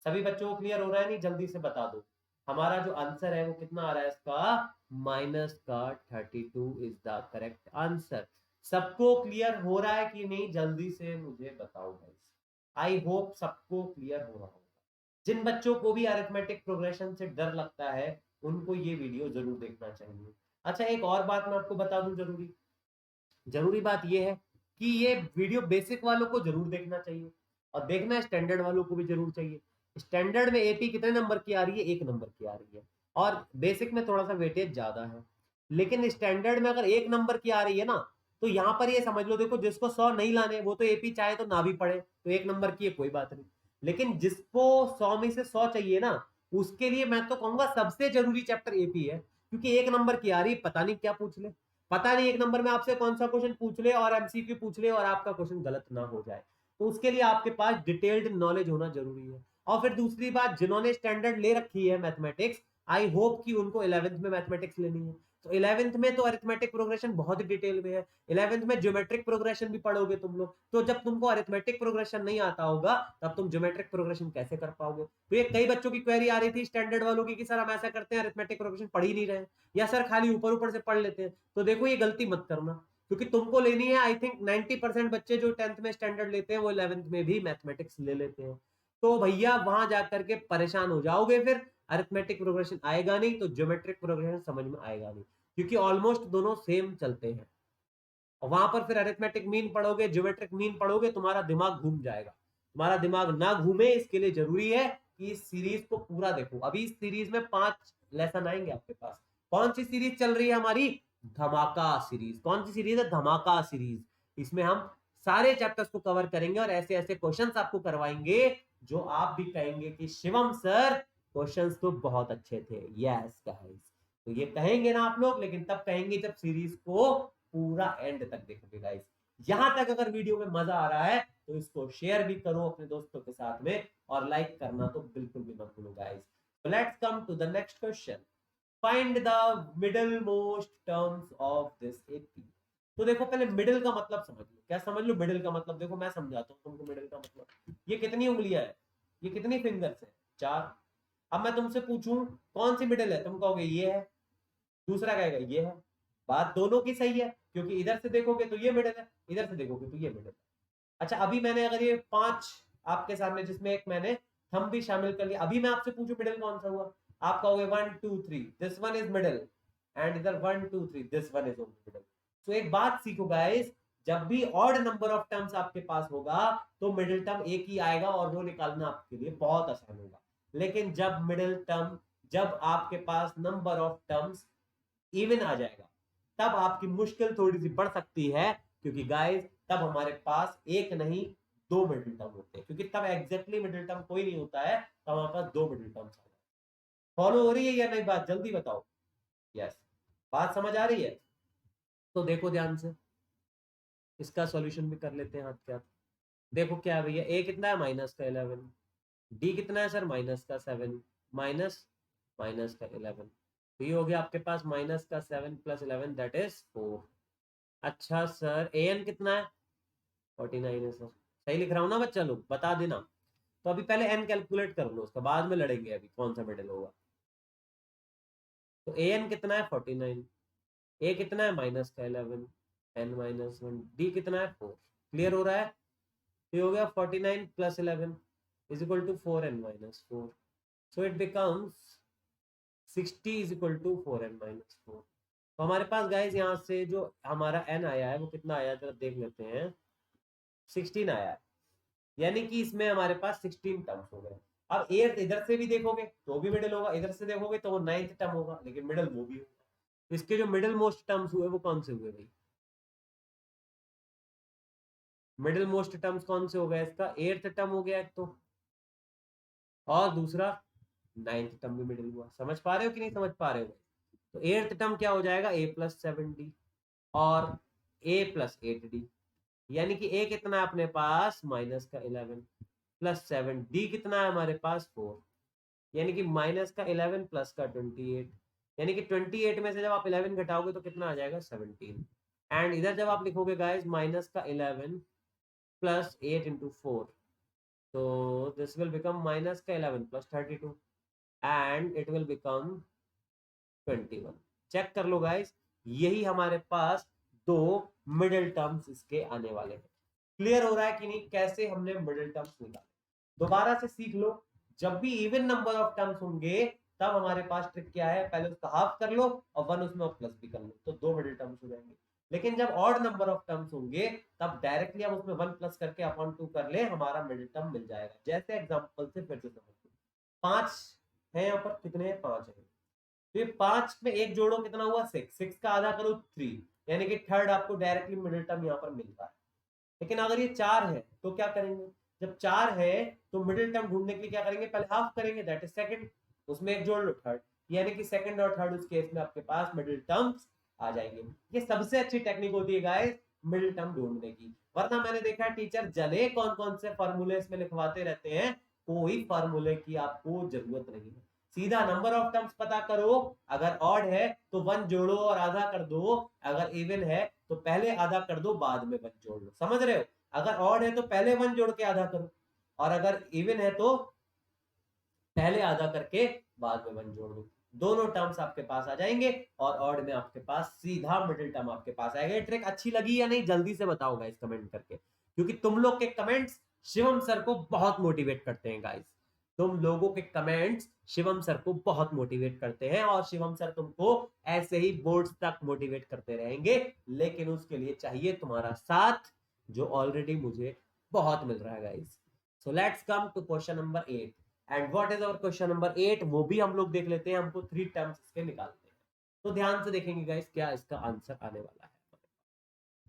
सभी बच्चों को क्लियर हो रहा है? नहीं, जल्दी से बता दो। हमारा जो आंसर है वो कितना आ रहा है इसका? माइनस का 32 इज द करेक्ट आंसर। सबको क्लियर हो रहा है कि नहीं? जल्दी से मुझे बताओ गाइस। आई होप सबको क्लियर हो रहा होगा। जिन बच्चों को भी अरिथमेटिक प्रोग्रेशन से डर लगता है उनको ये वीडियो जरूर देखना चाहिए। अच्छा, एक और बात मैं आपको बता दूं, जरूरी जरूरी बात ये है कि ये वीडियो बेसिक वालों को जरूर देखना चाहिए और देखना स्टैंडर्ड वालों को भी जरूर चाहिए। स्टैंडर्ड में एपी कितने नंबर की आ रही है? 1 नंबर की आ रही है, और बेसिक में थोड़ा सा वेटेज ज्यादा है। लेकिन स्टैंडर्ड में अगर 1 नंबर की आ रही है ना, तो यहाँ पर ये समझ लो, देखो जिसको 100 नहीं लाने वो तो एपी चाहे तो ना भी पढ़े, तो 1 नंबर की है कोई बात नहीं। लेकिन जिसको 100 में से 100 चाहिए ना, उसके लिए मैं तो कहूंगा सबसे जरूरी चैप्टर एपी है, क्योंकि 1 नंबर की आ रही, पता नहीं क्या पूछ ले, पता नहीं 1 नंबर में आपसे कौन सा क्वेश्चन पूछ ले और एमसीक्यू पूछ ले और आपका क्वेश्चन गलत ना हो जाए। तो उसके लिए आपके पास डिटेल्ड नॉलेज होना जरूरी है। और फिर दूसरी बात, जिन्होंने स्टैंडर्ड ले रखी है मैथमेटिक्स, आई होप कि उनको 11th में मैथमेटिक्स लेनी है। तो 11th में तो अरिथमेटिक प्रोग्रेशन बहुत डिटेल में है। 11th में ज्योमेट्रिक प्रोग्रेशन भी पढ़ोगे तुम लोग, तो जब तुमको अरिथमेटिक प्रोग्रेशन नहीं आता होगा तब तुम ज्योमेट्रिक प्रोग्रेशन कैसे कर पाओगे? तो ये कई बच्चों की क्वेरी आ रही थी स्टैंडर्ड वालों की कि सर हम ऐसा करते हैं अरिथमेटिक प्रोग्रेशन पढ़ ही नहीं रहे, या सर खाली ऊपर ऊपर से पढ़ लेते हैं। तो देखो ये गलती मत करना, क्योंकि तुमको लेनी है। आई थिंक 90% बच्चे जो 10th में स्टैंडर्ड लेते हैं वो 11th में भी मैथमेटिक्स ले लेते हैं। तो भैया वहां जाकर के परेशान हो जाओगे, फिर अरिथमेटिक प्रोग्रेशन आएगा नहीं तो ज्योमेट्रिक प्रोग्रेशन समझ में आएगा नहीं, क्योंकि ऑलमोस्ट दोनों सेम चलते हैं। और वहां पर फिर अरिथमेटिक मीन पढ़ोगे, ज्योमेट्रिक मीन पढ़ोगे, तुम्हारा दिमाग घूम जाएगा। तुम्हारा दिमाग ना घूमे इसके लिए जरूरी है कि इस सीरीज को पूरा देखो। अभी इस सीरीज में 5 लेसन आएंगे आपके पास। कौन सी सीरीज चल रही है हमारी? धमाका सीरीज। कौन सी सीरीज है? धमाका सीरीज। इसमें हम सारे चैप्टर्स को कवर करेंगे और ऐसे ऐसे क्वेश्चंस आपको करवाएंगे जो आप भी कहेंगे कि शिवम सर क्वेश्चंस तो बहुत अच्छे थे। यस गाइस, तो ये कहेंगे ना आप लोग, लेकिन तब कहेंगे जब सीरीज को पूरा एंड तक देखोगे गाइस। यहां तक अगर वीडियो में मजा आ रहा है तो इसको शेयर भी करो अपने दोस्तों के साथ में, और लाइक करना तो बिल्कुल भी मत भूलो guys. So let's come to the next question. Find the middle most terms of this AP. तो देखो पहले मिडिल का मतलब समझ लो। क्या समझ लो मिडिल का मतलब? देखो मैं समझाता हूँ तुमको मिडिल का मतलब। ये कितनी उंगलियां है? ये कितनी फिंगर्स है? 4। अब मैं तुमसे पूछूं कौन सी मिडिल है, तुम कहोगे ये है, दूसरा कहेगा ये है। बात दोनों की सही है, क्योंकि इधर से देखोगे तो ये मिडिल है, इधर से देखोगे तो ये मिडिल है। अच्छा, अभी मैंने अगर ये 5 आपके सामने, जिसमें एक मैंने थंब भी शामिल कर लिया, अभी मैं आपसे पूछूं मिडिल कौन सा हुआ, आप कहोगे 1 2 3, this one is middle, and इधर 1 2 3, this one is only middle. तो एक बात सीखो गाइस, जब भी ऑड नंबर ऑफ टर्म्स आपके पास होगा तो मिडिल टर्म एक ही आएगा और वो निकालना आपके लिए बहुत आसान होगा। लेकिन जब मिडिल टर्म, जब आपके पास नंबर ऑफ टर्म्स इवन आ जाएगा, तब आपकी मुश्किल थोड़ी सी बढ़ सकती है, क्योंकि गाइस तब हमारे पास एक नहीं 2 मिडिल टर्म होते हैं, क्योंकि तब एग्जैक्टली मिडिल टर्म कोई नहीं होता है, तब हमारे पास 2 मिडिल टर्म्स आ जाते हैं। फॉलो हो रही है या नहीं बात? जल्दी बताओ। यस, बात समझ आ रही है? तो देखो ध्यान से, इसका सॉल्यूशन भी कर लेते हैं हाथ के हाथ। देखो क्या है भैया, ए कितना है? माइनस का 11। डी कितना है सर? माइनस का 7। माइनस माइनस का 11, तो ये हो गया आपके पास माइनस का 7 प्लस 11 दैट इज 4। अच्छा सर, ए एन कितना है? 49 है सर। सही लिख रहा हूँ ना बच्चा? लोग बता देना। तो अभी पहले एन कैलकुलेट कर लो, उसका बाद में लड़ेंगे अभी कौन सा मेडल होगा। तो ए एन कितना है? 49। ए कितना है? माइनस का 11। N minus 1। डी कितना है? 4। क्लियर हो रहा है? तो ये हो गया 49 plus 11 is equal to 4 n minus 4। So it becomes 60 is equal to 4 n minus 4। तो हमारे पास गाइज यहाँ से जो हमारा एन आया है वो कितना आया है, जरा देख लेते हैं। 16 आया है, यानी कि इसमें हमारे पास 16 टर्म्स हो गए। अब एट्थ इधर से भी देखोगे तो भी मिडिल होगा, इधर से देखोगे तो वो 9th टर्म होगा, लेकिन मिडिल वो भी होगा। तो इसके जो मिडिल मोस्ट टर्म्स हुए वो कौन से हुए भाई? मिडिल मोस्ट टर्म्स कौन से हो गए? इसका 8th टर्म हो गया एक तो, और दूसरा 9th टर्म भी मिडिल हुआ। समझ पा रहे हो कि नहीं समझ पा रहे हो? तो 8th टर्म क्या हो जाएगा? a प्लस 7d और a प्लस 8d, यानी कि a कितना है अपने पास? माइनस का 11 प्लस 7, d कितना है हमारे पास? 4, यानी कि माइनस का 11 प्लस का 28, यानी कि 28 में से जब आप 11 घटाओगे तो कितना आ जाएगा? 17। एंड इधर जब आप लिखोगे गाइस माइनस का 11 प्लस 8 इंटू 4, तो दिस विल बिकम माइनस का 11 plus 32 and it will become 21। Check कर लो गाइस, यही हमारे पास दो मिडिल टर्म्स इसके आने वाले हैं। क्लियर हो रहा है कि नहीं कैसे हमने मिडिल टर्म्स निकाले? दोबारा से सीख लो, जब भी इवन नंबर ऑफ टर्म्स होंगे तब हमारे पास ट्रिक क्या है, पहले उसका हाफ कर लो और वन उसमें प्लस भी कर लो, तो दो मिडिल टर्म्स हो जाएंगे। लेकिन जब ऑड नंबर ऑफ टर्म्स होंगे तब डायरेक्टली हम उसमें वन प्लस करके अपॉन टू कर ले, हमारा मिडिल टर्म मिल जाएगा। जैसे एग्जांपल से फिर से समझ लो, 5 है यहाँ पर, कितने हैं 5 है, तो ये 5 में एक जोड़ो कितना हुआ 6, 6 का आधा करो 3, यानी कि थर्ड आपको डायरेक्टली मिडिल टर्म यहाँ पर मिल रहा है। लेकिन अगर ये 4 है तो क्या करेंगे, जब 4 है तो मिडिल टर्म ढूंढने के लिए क्या करेंगे, पहले हाफ करेंगे, दैट इज सेकंड, उसमें एक जोड़ लो थर्ड, यानी कि सेकंड और थर्ड उस केस में आपके पास मिडिल टर्म्स आ जाएंगे। ये सबसे अच्छी टेक्निक होती है गाइस मिडिल टर्म ढूंढने की, वरना मैंने देखा है टीचर जले कौन कौन से फॉर्मूले इसमें लिखवाते रहते हैं, कोई फॉर्मूले की आपको जरूरत नहीं है। सीधा नंबर ऑफ टर्म्स पता करो, अगर ऑड है तो वन जोड़ो और आधा कर दो, अगर इवन है तो पहले आधा कर दो बाद में वन जोड़ लो, समझ रहे हो? अगर ऑड है तो पहले वन जोड़ के आधा करो, और अगर इवन है तो पहले आधा करके बाद में वन जोड़ दो, दोनों टर्म्स आपके पास आ जाएंगे और ऑड में आपके पास सीधा मिडिल टर्म आपके पास आएगा। ये ट्रिक अच्छी लगी या नहीं जल्दी से बताओ गाइस कमेंट करके, क्योंकि तुम लोग के कमेंट्स शिवम सर को बहुत मोटिवेट करते हैं गाइस, तुम लोगों के कमेंट्स शिवम सर को बहुत मोटिवेट करते हैं और शिवम सर तुमको ऐसे ही बोर्ड्स तक मोटिवेट करते रहेंगे, लेकिन उसके लिए चाहिए तुम्हारा साथ, जो ऑलरेडी मुझे बहुत मिल रहा है guys. So let's come to question number 8 and what is our question number 8, वो भी हम लोग देख लेते हैं, हमको 3 टर्म्स इसके निकालते हैं। तो ध्यान से देखेंगे गाइस क्या इसका आंसर आने वाला है,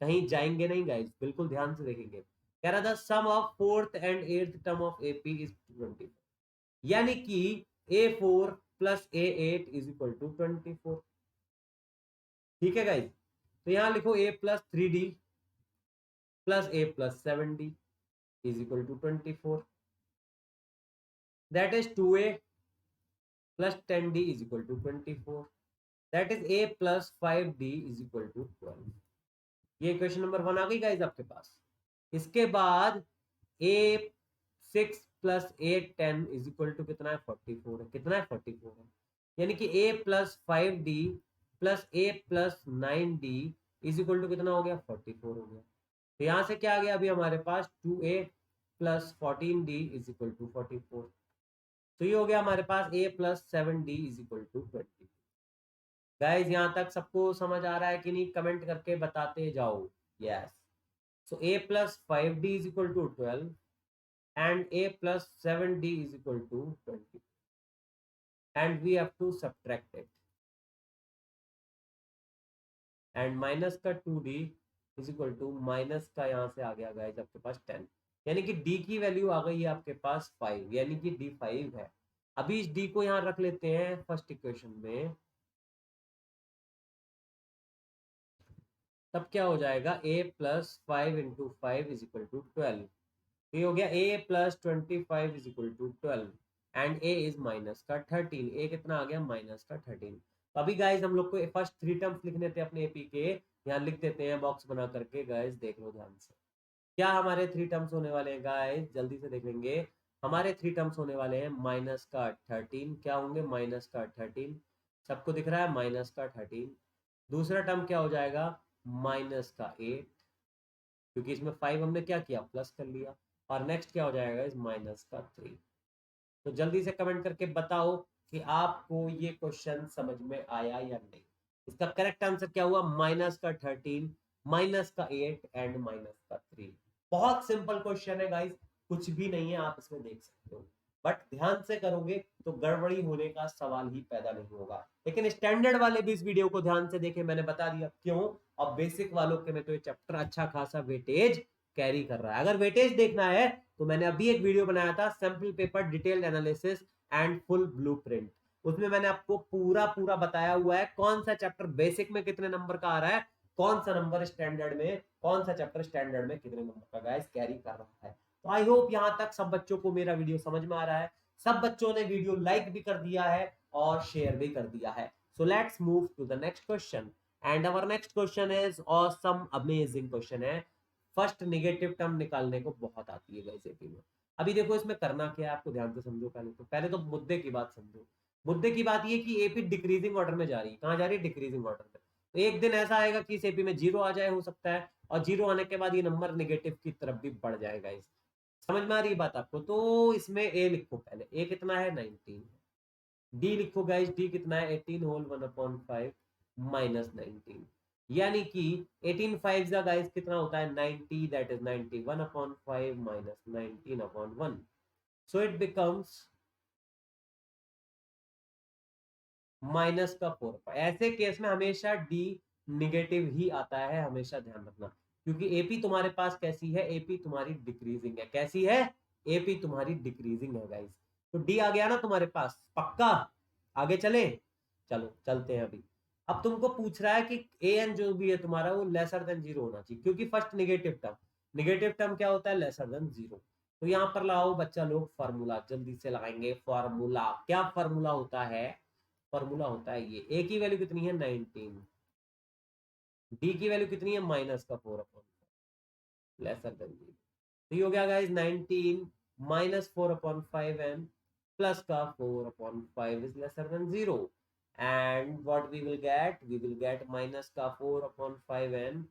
कहीं जाएंगे नहीं गाइस, बिल्कुल ध्यान से देखेंगे। कह रहा था sum of fourth and eighth term of AP is 20, यानी कि A4 plus A8 is equal to 24। ठीक है गाइस, तो यहां लिखो A plus 3D plus A plus 7D is equal to 24, that is 2A plus 10D is equal to 24, that is A plus 5D is equal to 12। ये question number 1 आ गई guys आपके पास। इसके बाद A6 plus A10 is equal to कितना है 44 है, कितना है 44 है, यानी कि A plus 5D plus A plus 9D is equal to कितना हो गया 44 हो गया। तो यहां से क्या आ गया अभी हमारे पास 2A plus 14D is equal to 44, तो ये हो गया हमारे पास A plus 7D is equal to 20। Guys यहाँ तक सबको समझ आ रहा है कि नहीं, कमेंट करके बताते जाओ। Yes, so A plus 5D is equal to 12 and A plus 7D is equal to 20 and we have to subtract it, and minus का 2D is equal to minus का यहाँ से आ गया गाइस आपके पास 10, यानी कि D की वैल्यू आ गई है आपके पास 5, यानी कि D 5 है। अभी इस D को यहाँ रख लेते हैं फर्स्ट इक्वेशन में, तब क्या हो जाएगा A plus 5 into 5 is equal to 12, ये हो गया A plus 25 is equal to 12 and A is minus का 13, A कितना आ गया माइनस का 13। तो अभी गाइज हम लोग को फर्स्ट 3 टर्म्स लिखने थे अपने एपी के, यहाँ लिख देते हैं बॉक्स बना करके। गाइज देख लो ध्यान से क्या हमारे 3 टर्म्स होने वाले हैं गाइज, जल्दी से देखेंगे। हमारे 3 टर्म्स होने वाले हैं माइनस का 13, क्या होंगे माइनस का 13, सबको दिख रहा है माइनस का 13। दूसरा टर्म क्या हो जाएगा माइनस का 8, क्योंकि इसमें 5 हमने क्या किया प्लस कर लिया, और नेक्स्ट क्या हो जाएगा इस माइनस का 3। तो जल्दी से कमेंट करके बताओ कि आपको ये क्वेश्चन समझ में आया या नहीं। इसका करेक्ट आंसर क्या हुआ माइनस का 13, माइनस का 8 एंड माइनस का 3। बहुत सिंपल क्वेश्चन है गाइस, कुछ भी नहीं है, आप इसमें देख सकते हो, बट ध्यान से करोगे तो गड़बड़ी होने का सवाल ही पैदा नहीं होगा। लेकिन स्टैंडर्ड वाले भी इस वीडियो को ध्यान से देखें, मैंने बता दिया क्यों। अब बेसिक वालों के में तो ये चैप्टर अच्छा खासा वेटेज कैरी कर रहा है। अगर वेटेज देखना है तो मैंने अभी एक वीडियो बनाया था sample paper detailed analysis and full blueprint, उसमें मैंने आपको पूरा पूरा बताया हुआ है कौन सा चैप्टर बेसिक में कितने नंबर का आ रहा है, कौन सा नंबर स्टैंडर्ड में, कौन सा चैप्टर स्टैंडर्ड में कितने नंबर का गाइस कैरी कर रहा है। तो आई होप यहाँ तक सब बच्चों को मेरा वीडियो समझ में आ रहा है, सब बच्चों ने वीडियो लाइक भी कर दिया है और शेयर भी कर दिया है। So let's move to the next question and our next question is awesome amazing question है। फर्स्ट नेगेटिव टर्म निकालने को बहुत आती है गाइस एपी में। अभी देखो इसमें करना क्या है, आपको ध्यान से समझो। पहले तो मुद्दे की बात समझो। मुद्दे की बात ये कि एपी डिक्रीजिंग ऑर्डर में जा रही है। कहाँ जा रही है? डिक्रीजिंग ऑर्डर में। तो एक दिन ऐसा आएगा कि इस एपी में जीरो आ जाए, हो सकता है, और जीरो आने के बाद ये नंबर नेगेटिव की तरफ भी बढ़ जाएगा। इस समझ में आ रही बात आपको? तो इसमें ए लिखो, पहले ए कितना है? 19। डी लिखो गाइस, डी कितना है? 18 होल 1/5 माइनस 19। यानी कि 18 फाइव जा गाइस कितना होता है? 90, that is 91/5 minus 19/1। So it becomes minus का 4। ऐसे केस में हमेशा डी निगेटिव ही आता है, हमेशा ध्यान रखना। क्योंकि एपी तुम्हारे पास कैसी है? एपी तुम्हारी डिक्रीजिंग है। कैसी है? एपी तुम्हारी डिक्रीजिंग है गाइस। तो डी आ गया ना तुम्हारे पास, पक्का? आगे चले? चलो चलते हैं अभी। अब तुमको पूछ रहा है कि ए एन जो भी है तुम्हारा वो लेसर देन जीरो होना चाहिए, क्योंकि फर्स्ट निगेटिव टर्म क्या होता है? Laser than zero. तो यहां पर लाओ बच्चा लोग फार्मूला, जल्दी से लगाएंगे फार्मूला। क्या फार्मूला होता है? फॉर्मूला होता है ये। ए की वैल्यू कितनी है? 19। डी की वैल्यू कितनी है? माइनस का 4/5 लेसर देन जीरो। तो ये हो गया गाइस 19 माइनस 4/5 एन प्लस का 4/5 is lesser than zero. And what we will get minus का 4/5 एन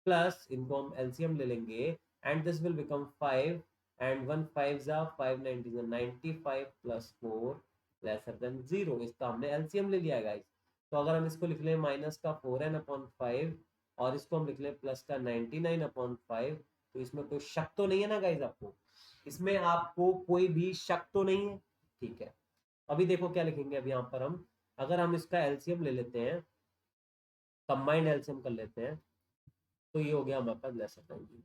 प्लस, इनको हम एलसीएम ले लेंगे, and this will become 5, and 1 5 जा 5 90 जा 95 प्लस 4 लेसर देन जीरो। इसका हमने एलसीएम ले लिया गाइस। तो अगर हम इसको लिख लें माइनस का 4n/5 और इसको हम लिख लें प्लस का 99/5, तो इसमें कोई शक तो नहीं है ना गाइस आपको? इसमें आपको कोई भी शक तो नहीं है? ठीक है। अभी देखो क्या लिखेंगे। अभी यहाँ पर हम, अगर हम इसका एलसीएम ले लेते हैं, कंबाइंड एलसीएम कर लेते हैं, तो ये हो गया हमारे पास लेसर देन जीरो।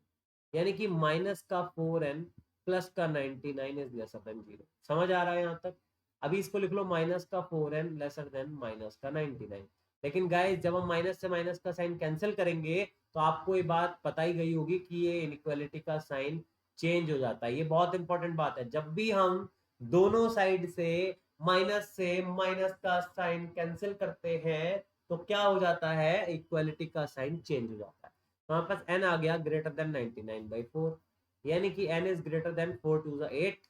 यानी कि माइनस का 4n प्लस का 99 इज लेसर देन जीरो। समझ आ रहा है यहाँ तक? अभी इसको लिख लो माइनस का 4n लेसर देन माइनस का 99। लेकिन गाइस जब हम माइनस से माइनस का साइन कैंसिल करेंगे तो आपको ये बात पता ही गई होगी कि ये इनइक्वालिटी का साइन चेंज हो जाता है। ये बहुत इंपॉर्टेंट बात है। जब भी हम दोनों साइड से माइनस का साइन कैंसिल करते हैं तो क्या हो जाता है? इक्वालिटी का साइन चेंज हो जाता है। तो हमारे पास n आ गया ग्रेटर देन 99/4, यानी कि n is greater than 4 2 8।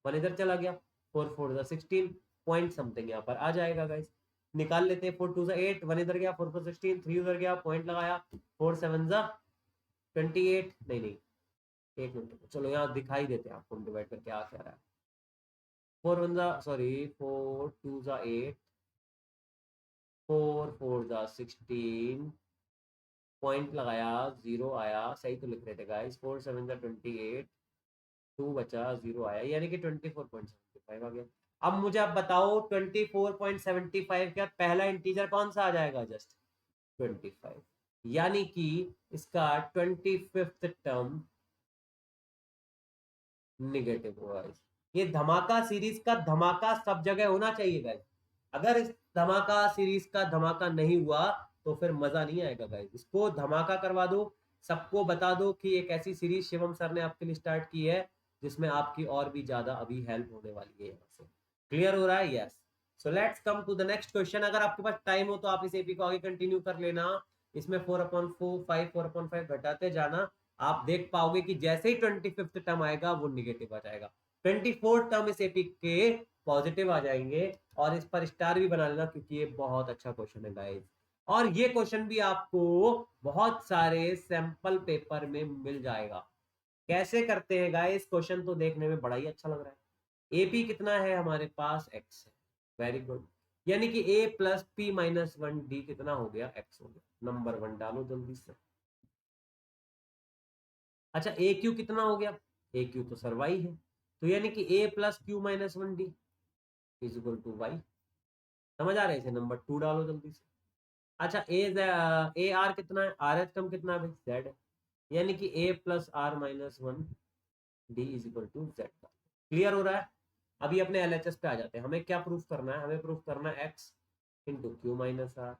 One इधर चला गया, 4 4 16 पॉइंट समथिंग यहाँ पर आ जाएगा गाइस। निकाल लेते हैं। 4 2 8, वन इधर गया, 4 4 16, 3 उधर गया, पॉइंट लगाया, 4 7 28। नहीं नहीं, एक मिनट, चलो यहाँ दिखाई देते हैं आपको डिवाइड करके आ क्या रहा है। 4 1 सॉरी 4 2 8, 4 4 16, पॉइंट लगाया, जीरो आया। सही तो लिख रहे थे गाइस। 4 7 28, 2 बचा, जीरो आया, यानी कि 24.75 आ गया। अब मुझे आप बताओ 24.75 का पहला इंटीजर कौन सा आ जाएगा? जस्ट 25। यानी कि इसका 25th टर्म निगेटिव होगा। ये धमाका सीरीज का धमाका सब जगह होना चाहिए गाइस। अगर इस धमाका सीरीज का धमाका नहीं हुआ तो फिर मजा नहीं आएगा गाइस। इसको धमाका करवा दो, सबको बता दो कि एक ऐसी सीरीज शिवम सर ने आपके लिए स्टार्ट की है जिसमें आपकी और भी ज्यादा अभी हेल्प होने वाली है। यहाँ से क्लियर हो रहा है? Yes. So let's come to the next question. अगर आपके पास टाइम हो तो आप इस एपी को आगे कंटिन्यू कर लेना। इसमें 4/4 घटाते जाना। आप देख पाओगे कि जैसे ही 25th टर्म आएगा वो निगेटिव आ जाएगा। 24 टर्म इस एपी के पॉजिटिव आ जाएंगे। और इस पर स्टार भी बना लेना क्योंकि ये बहुत अच्छा क्वेश्चन है गाइस। और ये क्वेश्चन भी आपको बहुत सारे सैंपल पेपर में मिल जाएगा। कैसे करते हैं गाइस? क्वेश्चन तो देखने में बड़ा ही अच्छा लग रहा है। एपी कितना है हमारे पास? एक्स है। Very good. यानी कि A plus P minus 1 D कितना हो गया? एक्स हो गया। नंबर 1 डालो जल्दी से। अच्छा ए क्यू कितना हो गया? ए क्यू तो सर वाई है। तो यानी कि A plus Q minus 1 D is equal to Y. समझ आ रहा है? इसे नंबर 2 डालो जल्दी से। अच्छा ए आर कितना है? आर एच टर्म कितना है भाई? जेड है। यानी कि A plus are minus 1 D is equal to Z. Clear हो रहा है? अभी अपने एलएचएस पे आ जाते हैं। हमें क्या प्रूफ करना है? हमें प्रूफ करना है X into Q minus are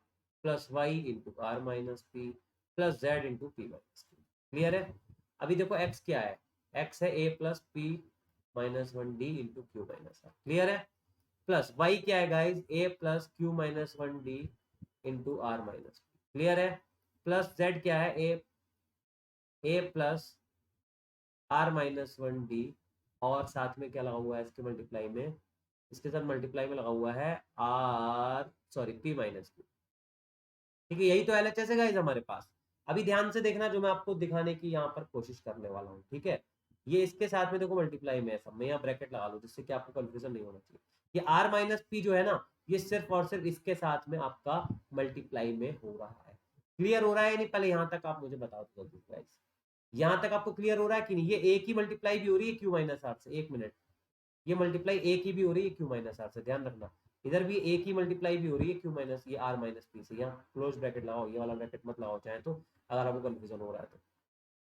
plus Y into R minus P plus Z into P minus Q. Clear है? अभी देखो एक्स क्या है? एक्स है A plus P minus 1 D into Q minus R. Clear है? Plus Y क्या है guys? A plus Q minus 1 D into R minus. Clear है? प्लस जेड क्या है? A plus are minus one D, और साथ में क्या लगा हुआ है इसके मल्टीप्लाई में, इसके साथ मल्टीप्लाई में लगा हुआ है r sorry p minus q. ठीक है, यही तो एलएचएस है गाइस हमारे पास। अभी ध्यान से देखना जो मैं आपको दिखाने की यहाँ पर कोशिश करने वाला हूँ, ठीक है। ये इसके साथ में देखो मल्टीप्लाई में है सब, मैं यहाँ ब्रैकेट लगा लूँ जिससे कि आपको कंफ्यूजन नहीं होना चाहिए। ये आर माइनस पी जो है ना, ये सिर्फ और सिर्फ इसके साथ में आपका मल्टीप्लाई में हो रहा है। क्लियर हो रहा है नहीं? पहले यहाँ तक आप मुझे बताओ तो जल्दी गाइस, यहाँ तक आपको क्लियर हो रहा है कि नहीं? ये ए की मल्टीप्लाई भी हो रही है क्यू माइनस आर से, एक मिनट, ये मल्टीप्लाई ए की भी हो रही है क्यू माइनस आर से, ध्यान रखना। इधर भी ए की मल्टीप्लाई भी हो रही है क्यू माइनस ये आर माइनस पी से। यहाँ क्लोज ब्रैकेट लगाओ, ये वाला ब्रैकेट मत लगाओ चाहे तो, अगर आपको कंफ्यूजन हो रहा है तो।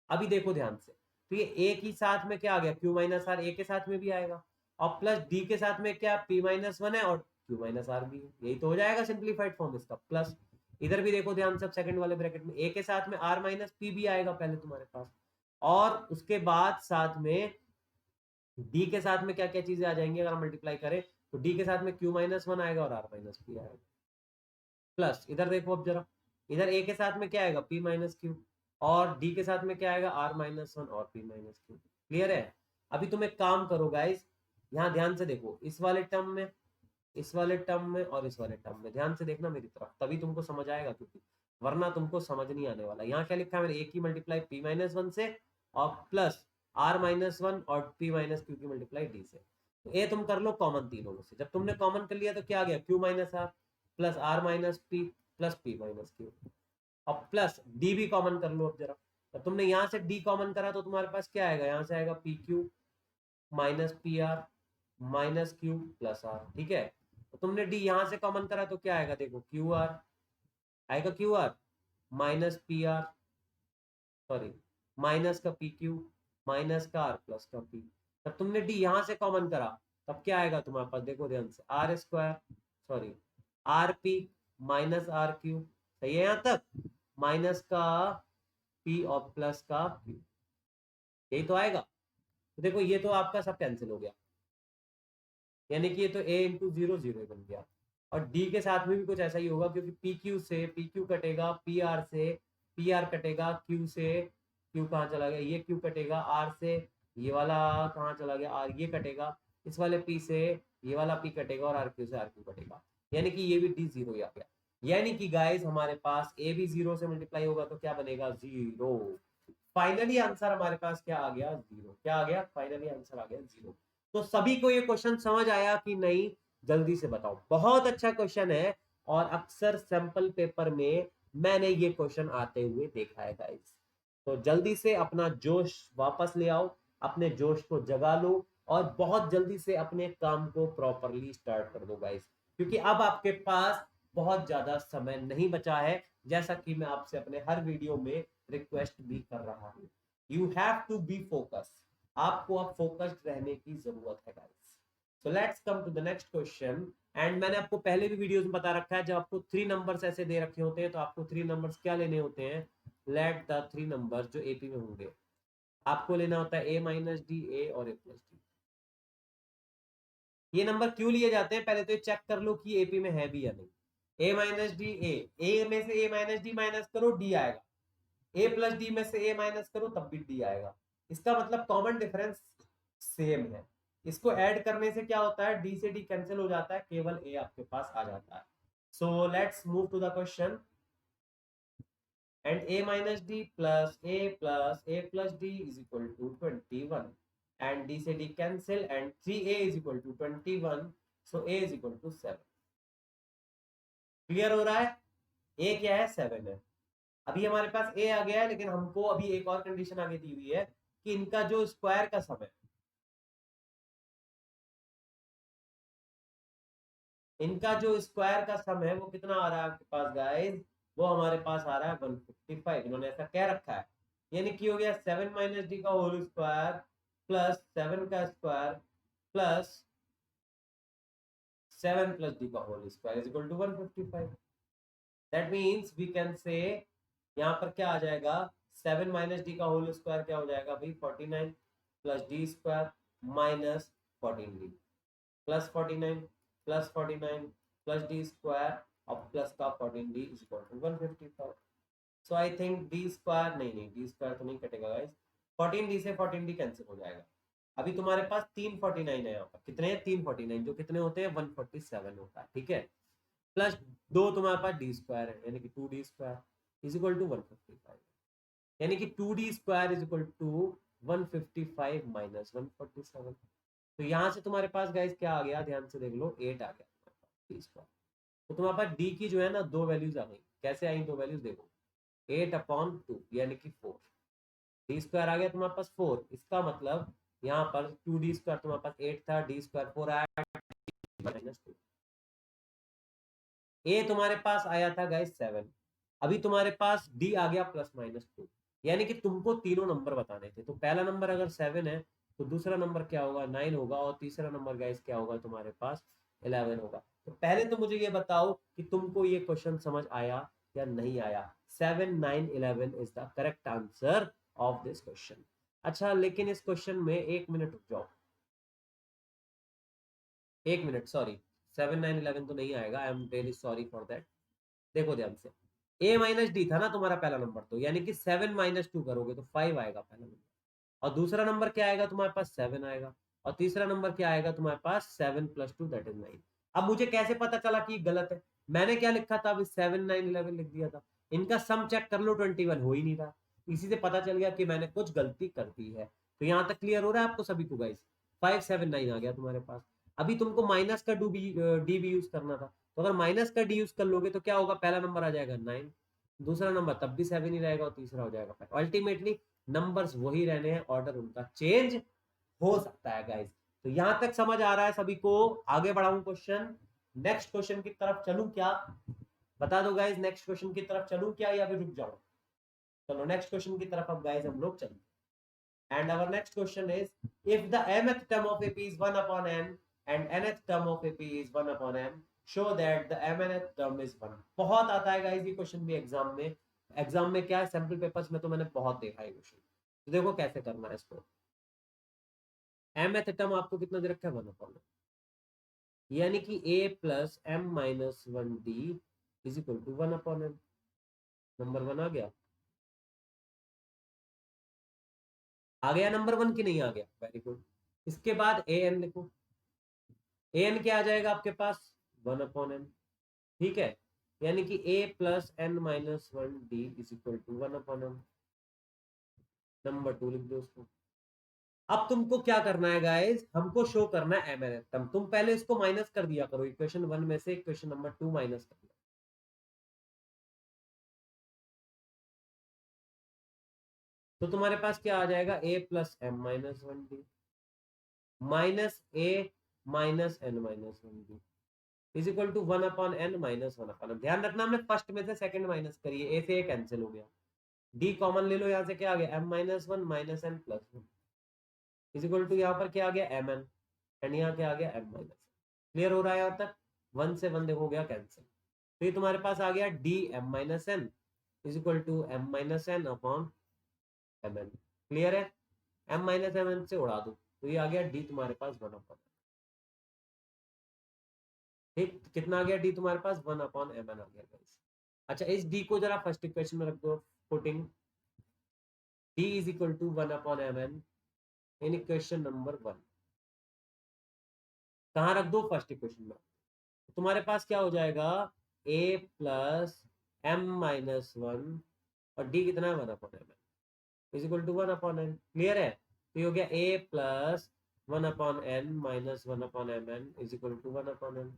अभी देखो ध्यान से, तो ये ए की साथ में क्या आ गया? क्यू माइनस आर ए के साथ में भी आएगा, और प्लस डी के साथ में क्या? पी माइनस वन है और क्यू माइनस आर भी है, यही तो हो जाएगा सिंप्लीफाइड फॉर्म इसका। प्लस इधर भी देखो ध्यान से, सेकंड वाले ब्रैकेट में ए के साथ में आर माइनस पी भी आएगा पहले तुम्हारे पास, और उसके बाद साथ में डी के साथ में क्या क्या चीजें आ जाएंगी अगर हम मल्टीप्लाई करें, तो डी के साथ में क्यू माइनस वन आएगा और आर माइनस पी आएगा। प्लस इधर देखो अब जरा, इधर ए के साथ में क्या आएगा? पी माइनस क्यू, और डी के साथ में क्या आएगा? आर माइनस वन और पी माइनस क्यू। क्लियर है? अभी तुम एक काम करो गाइस, यहाँ ध्यान से देखो, इस वाले टर्म में, इस वाले टर्म में और इस वाले टर्म में ध्यान से देखना मेरी तरफ, तभी तुमको समझ आएगा, क्योंकि वरना तुमको समझ नहीं आने वाला। यहाँ क्या लिखा है मैंने? ए की मल्टीप्लाई पी माइनस वन से, और प्लस आर माइनस वन और पी माइनस क्यू की मल्टीप्लाई डी से। तो ए तुम कर लो कॉमन तीनों में से, जब तुमने कॉमन कर लिया तो क्या आ गया? Q minus are plus are minus P plus P minus q, और प्लस डी भी कॉमन कर लो अब जरा। तो तुमने यहाँ से डी कॉमन करा तो तुम्हारे पास क्या आएगा? यहाँ से आएगा p q minus p r minus q plus r, ठीक है। तो तुमने डी यहाँ से कॉमन करा तो क्या आएगा? देखो क्यू आर आएगा, Q R minus p are sorry minus का पी क्यू माइनस का आर प्लस का पी। तब तुमने डी यहाँ से कॉमन करा, तब क्या आएगा तुम्हारे पास? देखो ध्यान से, r square sorry r p minus r q, सही है यहाँ तक? माइनस का पी और प्लस का क्यू, यही तो आएगा। तो देखो ये तो आपका सब कैंसिल हो गया, यानी कि ये तो a इंटू जीरो जीरो बन गया, और d के साथ में भी कुछ ऐसा ही होगा, क्योंकि पी क्यू से पी क्यू कटेगा, पी आर से पी आर कटेगा, क्यू से क्यू कहाँ चला गया? ये क्यू कटेगा, आर से ये वाला कहाँ चला गया? आर ये कटेगा, इस वाले पी से ये वाला पी कटेगा, और आर क्यू से आर क्यू कटेगा, यानी कि ये भी डी जीरो ही आ गया। यानी कि गाइस हमारे पास ए भी जीरो से मल्टीप्लाई होगा तो क्या बनेगा? जीरो। फाइनली आंसर हमारे पास क्या आ गया? जीरो। क्या आ गया? फाइनली आंसर आ गया जीरो। तो सभी को ये क्वेश्चन समझ आया कि नहीं? जल्दी से बताओ। बहुत अच्छा क्वेश्चन है, और अक्सर सैंपल पेपर में मैंने ये क्वेश्चन आते हुए देखा है गाइस। तो जल्दी से अपना जोश वापस ले आओ, अपने जोश को जगा लो, और बहुत जल्दी से अपने काम को प्रॉपरली स्टार्ट कर दो गाइस, क्योंकि अब आपके पास बहुत ज्यादा समय नहीं बचा है, जैसा कि मैं आपसे अपने हर वीडियो में रिक्वेस्ट भी कर रहा हूं। You have to be focus, आपको अब फोकस्ड रहने की जरूरत है guys. So let's come to the next question. And मैंने आपको पहले भी वीडियोस में बता रखा है, जब आपको थ्री नंबर्स ऐसे दे रखे होते हैं तो आपको थ्री नंबर्स क्या लेने होते हैं? लेट द थ्री नंबर्स जो एपी में होंगे, आपको लेना होता है ए माइनस डी, ए और ए प्लस डी। ये नंबर क्यों लिए जाते हैं पहले तो ये चेक कर लो कि एपी में है भी या नहीं। ए माइनस डी, ए में से ए माइनस डी माइनस करो, डी आएगा। ए प्लस डी में से ए माइनस करो, तब भी डी आएगा। इसका मतलब कॉमन डिफरेंस सेम है। इसको ऐड करने से क्या होता है? डी से डी कैंसिल हो जाता है, केवल ए आपके पास आ जाता है। So let's move to the question. And a minus d plus a plus d is equal to 21, and d से d cancel, and 3a is equal to 21, so a is equal to 7। Clear हो रहा है? a क्या है? 7 है। अभी हमारे पास a आ गया है, लेकिन हमको अभी एक और कंडीशन आगे दी हुई है कि इनका जो स्क्वायर का सम है, इनका जो स्क्वायर का सम है वो कितना आ रहा है आपके पास गाइस? वो हमारे पास आ रहा है 155। इन्होंने ऐसा कह रखा है, यानी कि हो गया 7 माइनस डी का होल स्क्वायर प्लस 7 का स्क्वायर प्लस 7 प्लस डी का whole square is equal to 155। That means we can say, यहाँ पर क्या आ जाएगा? 7 माइनस डी का होल स्क्वायर क्या हो जाएगा भाई? 49 plus d square minus 14 d plus 49 plus 49 plus d square और प्लस का 14 d is equal to 155। So I think D square, नहीं डी स्क्वायर तो नहीं कटेगा गाइस, 14d से 14d कैंसिल हो जाएगा। अभी तुम्हारे पास 349 है यहाँ पर, कितने हैं 349, जो कितने होते हैं 147 होता है, ठीक है। प्लस 2 तुम्हारे पास डी स्क्वायर है, यानी कि 2d square is equal to 155, यानी कि 2d square is equal to 155 minus 147। तो यहाँ से तुम्हारे पास गाइस क्या आ गया, ध्यान से देख लो, 8 आ गया तुम्हारे पास डी स्क्वायर। तो तुम्हारे पास डी की जो है ना दो वैल्यूज आ गई, कैसे आई दो वैल्यूज देखो, 8/2 यानी कि 4, डी स्क्वायर आ गया तुम्हारे पास 4, इसका मतलब यहाँ पर 2d स्क्वायर तुम्हारे पास 8 था, डी स्क्वायर 4 आया -2। ए तुम्हारे पास आया था गाइस 7, अभी तुम्हारे पास डी आ गया +-2, यानी कि तुमको तीनों नंबर बताने थे। तो पहला नंबर अगर 7 है तो दूसरा नंबर क्या होगा 9 होगा, और तीसरा नंबर गाइस क्या होगा तुम्हारे पास 11 होगा। तो पहले तो मुझे ये बताओ कि तुमको ये क्वेश्चन समझ आया या नहीं आया। 7, 9, 11 is the correct answer of this question. अच्छा, लेकिन इस क्वेश्चन में 1 मिनट रुक जाओ, 1 मिनट, सॉरी, 7, 9, 11 तो नहीं आएगा, I am really sorry for that. देखो ध्यान से, a माइनस डी था ना तुम्हारा पहला नंबर, तो यानी कि 7 - 2 करोगे तो 5 आएगा पहला नंबर, और दूसरा नंबर क्या आएगा तुम्हारे पास 7 आएगा, और तीसरा नंबर क्या आएगा तुम्हारे पास 7 + 2 दैट इज 9। अब मुझे कैसे पता चला कि गलत है, मैंने क्या लिखा था अभी 7, 9, 11 लिख दिया था, इनका सम चेक कर लो 21 हो ही नहीं रहा, इसी से पता चल गया कि मैंने कुछ गलती कर दी है। तो यहाँ तक क्लियर हो रहा है आपको सभी को गाइस, 5, 7, 9 आ गया तुम्हारे पास। अभी तुमको माइनस का डी भी यूज करना था, तो अगर माइनस का डी यूज कर लोगे तो क्या होगा, पहला नंबर आ जाएगा 9, दूसरा नंबर तब भी 7 ही रहेगा, और तीसरा हो जाएगा 5। अल्टीमेटली नंबर्स वही रहने हैं, ऑर्डर उनका चेंज हो सकता है गाइस। तो यहां तक समझ आ रहा है सभी को, आगे बढ़ाऊं क्वेश्चन, नेक्स्ट क्वेश्चन की तरफ चलूं क्या, बता दो गाइस, नेक्स्ट क्वेश्चन की तरफ चलूं क्या या फिर रुक जाऊं। चलो नेक्स्ट क्वेश्चन की तरफ अब गाइस हम लोग चलें। And our next question is, if the mth term of AP is 1 upon n and nth term of AP is 1 upon m, show that the mnth term is 1। बहुत आता है guys ये क्वेश्चन भी exam में, exam में क्या है, sample papers में तो मैंने बहुत देखा है क्वेश्चन। तो देखो कैसे करना है इसको। mth टर्म आपको कितना दे रखा है 1 upon m, यानी कि a + m-1d is equal to 1 upon m। Number 1 आ गया, आ गया नंबर 1 की नहीं आ गया, वेरी गुड। इसके बाद ए एन लिखो, ए एन क्या आ जाएगा आपके पास 1 upon m, ठीक है, यानी कि a + n-1d is equal to 1 upon m। Number 2 लिख दो उसको। अब तुमको क्या करना है गाइस, हमको शो करना है mnth टर्म। तुम पहले इसको माइनस कर दिया करो, इक्वेशन 1 में से इक्वेशन नंबर 2 माइनस कर दिया, तो तुम्हारे पास क्या आ जाएगा, a + m-1d minus a - n-1d is equal to 1 upon n - 1 upon m। ध्यान रखना हमने फर्स्ट में से सेकंड माइनस करी है, a से a कैंसिल हो गया, d कॉमन ले लो, यहाँ से क्या आ गया m-1 - n+1 is equal to, यहाँ पर क्या आ गया mn, एंड यहाँ क्या आ गया m-। क्लियर हो रहा है यहाँ तक, 1 से 1 देखो गया कैंसिल, तो ये तुम्हारे पास आ गया d m-n is equal to m-n upon mn। Clear है, m-mn से उड़ा दो, तो ये आ गया d तुम्हारे पास 1 अपॉन, ठीक, कितना आ गया d तुम्हारे पास 1 अपॉन mn आ गया गाइस। अच्छा, इस d को जरा फर्स्ट इक्वेशन में रख दो, putting d is equal to 1 upon mn in equation number 1, कहाँ रख दो, फर्स्ट इक्वेशन में। तुम्हारे पास क्या हो जाएगा, a + m-1 और d कितना है 1 upon mn is equal to 1 upon n। Clear है, तो ये हो गया a + 1 upon n - 1 upon mn is equal to 1 upon n,